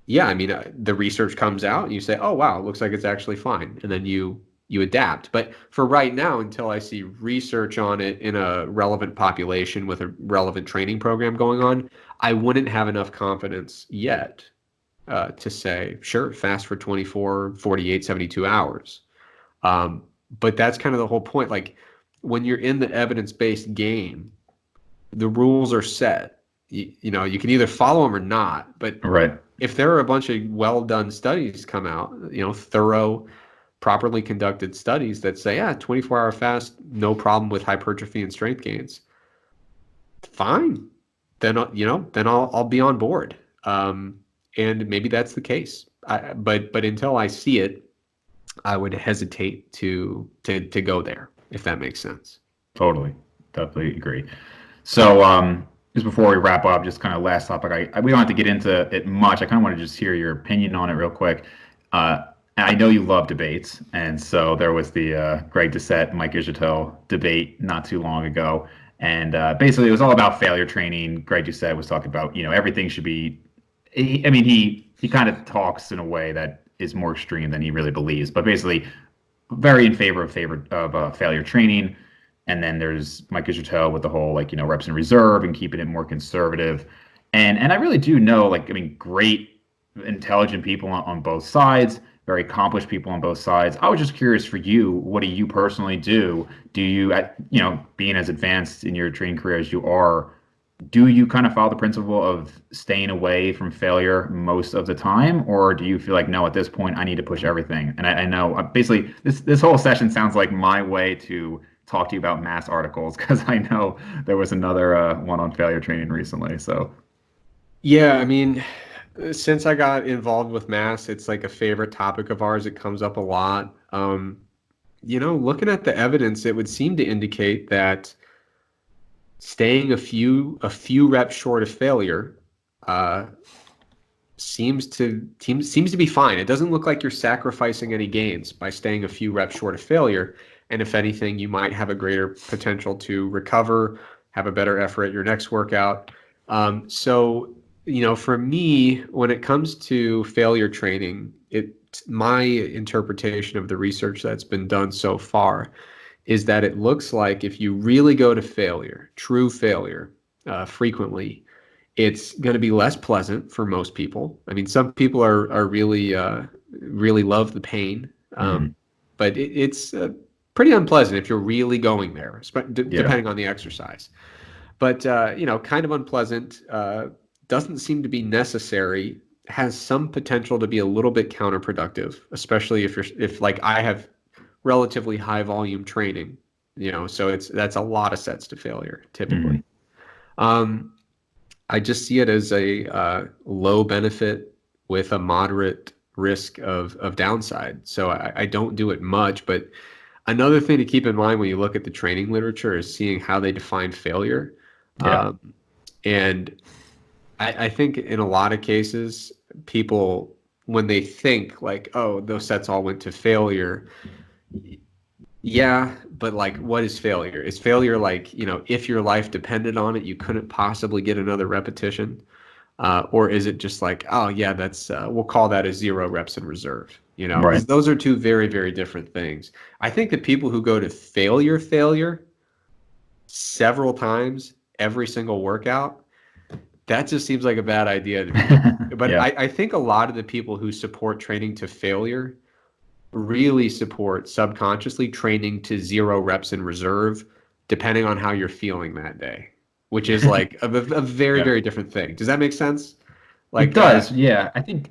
yeah, I mean, the research comes out and you say, oh, wow, it looks like it's actually fine. And then you adapt. But for right now, until I see research on it in a relevant population with a relevant training program going on, I wouldn't have enough confidence yet to say, sure, fast for 24, 48, 72 hours. But that's kind of the whole point. Like when you're in the evidence-based game, the rules are set. You can either follow them or not. But Right. if there are a bunch of well-done studies come out, thorough, properly conducted studies that say, yeah, 24-hour fast, no problem with hypertrophy and strength gains, fine. Then I'll be on board. And maybe that's the case. But until I see it, I would hesitate to go there, if that makes sense. Totally. Definitely agree. So, just before we wrap up, just kind of last topic. We don't have to get into it much. I kind of want to just hear your opinion on it real quick. I know you love debates, and so there was the Greg Doucette, Mike Israetel debate not too long ago, and basically it was all about failure training. Greg Doucette was talking about everything should be. I mean, he kind of talks in a way that is more extreme than he really believes, but basically very in favor of failure training. And then there's Mike Israetel with the whole reps in reserve and keeping it more conservative. And I really do know I mean great intelligent people on both sides, very accomplished people on both sides. I was just curious for you, what do you personally do? Do you being as advanced in your training career as you are, do you kind of follow the principle of staying away from failure most of the time, or do you feel like no, at this point I need to push everything? And I know basically this whole session sounds like my way to talk to you about mass articles because I know there was another one on failure training recently. So yeah, I mean, since I got involved with mass, it's like a favorite topic of ours. It comes up a lot. Looking at the evidence, it would seem to indicate that staying a few reps short of failure seems to be fine. It doesn't look like you're sacrificing any gains by staying a few reps short of failure. And if anything, you might have a greater potential to recover, have a better effort at your next workout. So, for me, when it comes to failure training, my interpretation of the research that's been done so far is that it looks like if you really go to failure, true failure, frequently, it's going to be less pleasant for most people. I mean, some people are really really love the pain, but it's pretty unpleasant if you're really going there, depending on the exercise. But kind of unpleasant, doesn't seem to be necessary. Has some potential to be a little bit counterproductive, especially if like I have relatively high volume training, so that's a lot of sets to failure typically. I just see it as a low benefit with a moderate risk of downside. So I don't do it much. But another thing to keep in mind when you look at the training literature is seeing how they define failure. yeah. And I think in a lot of cases, people, when they think like, oh, those sets all went to failure, yeah, but like, what is failure? Is failure like, if your life depended on it, you couldn't possibly get another repetition? Or is it just like, oh, yeah, that's, we'll call that a 0 reps in reserve, Right. because those are two very, very different things. I think that people who go to failure several times every single workout, that just seems like a bad idea to me. But Yeah. I think a lot of the people who support training to failure really support subconsciously training to 0 reps in reserve, depending on how you're feeling that day, which is like a very, Yeah. very different thing. Does that make sense? It Like, does, yeah. I think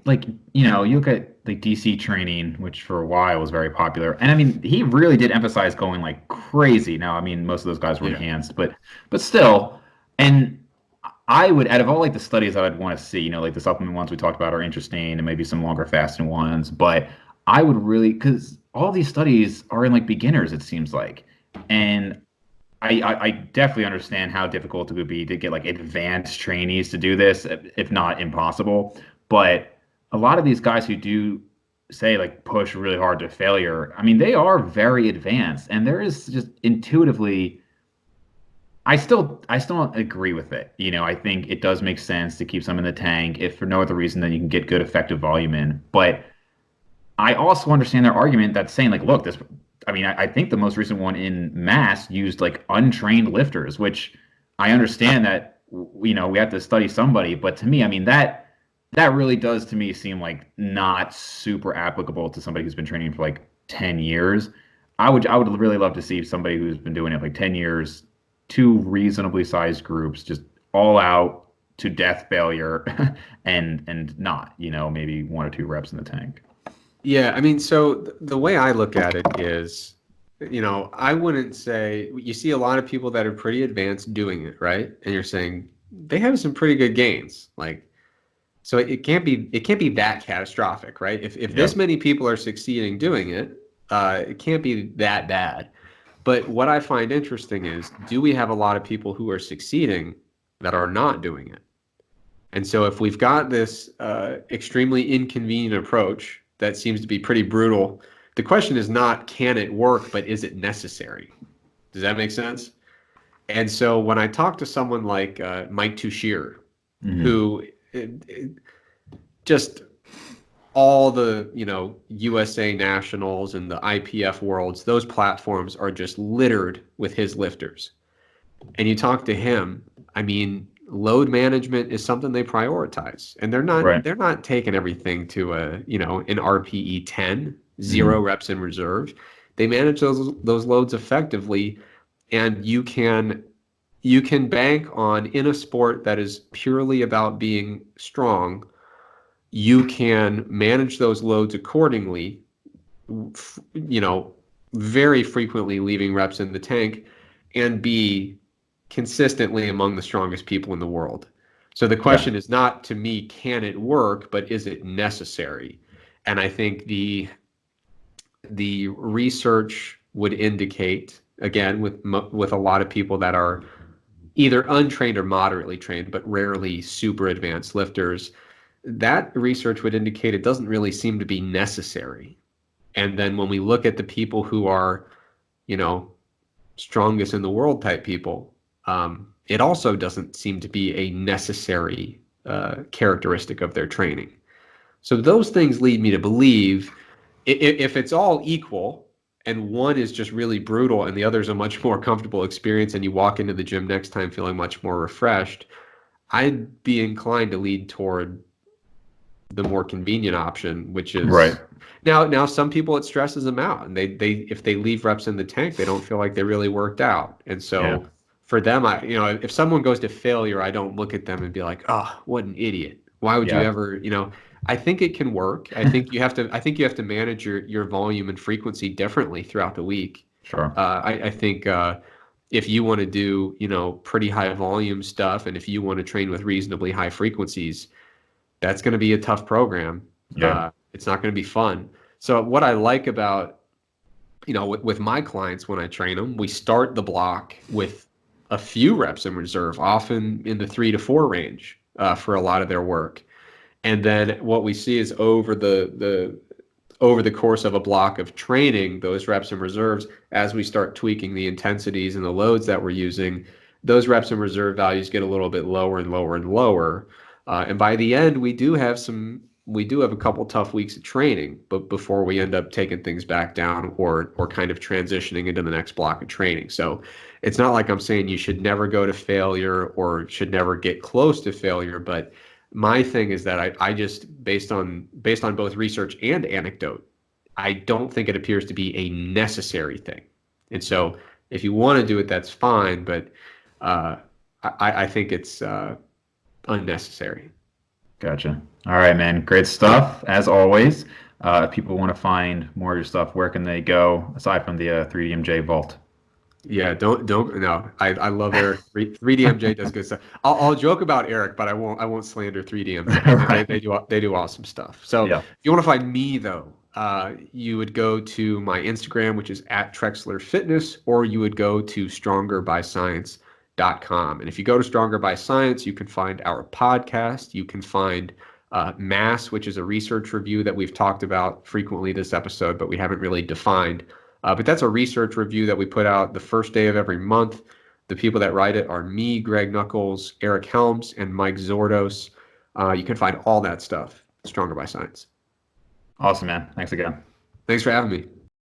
you look at like DC training, which for a while was very popular. And I mean, he really did emphasize going like crazy. Now, I mean, most of those guys were yeah, enhanced, but still, and I would out of all like the studies I would want to see, like the supplement ones we talked about are interesting and maybe some longer fasting ones, but I would really because all these studies are in like beginners, it seems like. And I definitely understand how difficult it would be to get like advanced trainees to do this, if not impossible. But a lot of these guys who do say like push really hard to failure, I mean, they are very advanced, and there is just intuitively, I still don't agree with it. I think it does make sense to keep some in the tank if for no other reason than you can get good effective volume in. But I also understand their argument that's saying like, look, this. I mean, I think the most recent one in mass used like untrained lifters, which I understand that we have to study somebody, but to me, I mean that really does to me seem like not super applicable to somebody who's been training for like 10 years. I would really love to see somebody who's been doing it like 10 years, two reasonably sized groups, just all out to death failure and not, maybe 1 or 2 reps in the tank. yeah. I mean, so the way I look at it is, I wouldn't say you see a lot of people that are pretty advanced doing it, right? And you're saying they have some pretty good gains, like. So it can't be that catastrophic, right? If this Yep. many people are succeeding doing it, it can't be that bad. But what I find interesting is, do we have a lot of people who are succeeding that are not doing it. And so if we've got this extremely inconvenient approach that seems to be pretty brutal, the question is not can it work, but is it necessary? Does that make sense? And so when I talk to someone like Mike Tuchscherer, who just all the, USA Nationals and the IPF Worlds, those platforms are just littered with his lifters. And you talk to him, I mean, load management is something they prioritize, and they're not taking everything to an RPE 10, 0 reps in reserve. They manage those loads effectively, and you can bank on, in a sport that is purely about being strong, you can manage those loads accordingly, very frequently leaving reps in the tank and be consistently among the strongest people in the world. So the question is not, to me, can it work, but is it necessary? And I think the research would indicate, again, with a lot of people that are either untrained or moderately trained, but rarely super advanced lifters, that research would indicate it doesn't really seem to be necessary. And then when we look at the people who are, strongest in the world type people, it also doesn't seem to be a necessary characteristic of their training. So those things lead me to believe if it's all equal and one is just really brutal and the other is a much more comfortable experience, and you walk into the gym next time feeling much more refreshed, I'd be inclined to lead toward the more convenient option, which is now some people, it stresses them out, and they if they leave reps in the tank, they don't feel like they really worked out. And so for them, if someone goes to failure, I don't look at them and be like, oh, what an idiot. Why would you ever, I think it can work. I think you have to manage your volume and frequency differently throughout the week. Sure. I think if you want to do, pretty high volume stuff, and if you want to train with reasonably high frequencies, that's going to be a tough program. It's not going to be fun. So what I like about, with my clients when I train them, we start the block with a few reps in reserve, often in the 3 to 4 range for a lot of their work. And then what we see is over the course of a block of training, those reps in reserves, as we start tweaking the intensities and the loads that we're using, those reps in reserve values get a little bit lower and lower and lower. And by the end, we do have a couple tough weeks of training, but before we end up taking things back down or kind of transitioning into the next block of training. So it's not like I'm saying you should never go to failure or should never get close to failure, but my thing is that I just, based on both research and anecdote, I don't think it appears to be a necessary thing. And so if you want to do it, that's fine, but I think it's unnecessary. Gotcha. All right, man. Great stuff, as always. If people want to find more of your stuff, where can they go, aside from the 3DMJ Vault? Yeah, don't no. I love Eric. 3DMJ does good stuff. I'll joke about Eric, but I won't slander 3DMJ. Right. They do awesome stuff. So if you want to find me though, you would go to my Instagram, which is @Trexler Fitness, or you would go to StrongerByScience.com. And if you go to Stronger by Science, you can find our podcast. You can find Mass, which is a research review that we've talked about frequently this episode, but we haven't really defined. But that's a research review that we put out the first day of every month. The people that write it are me, Greg Knuckles, Eric Helms, and Mike Zordos. You can find all that stuff at Stronger by Science. Awesome, man. Thanks again. Thanks for having me.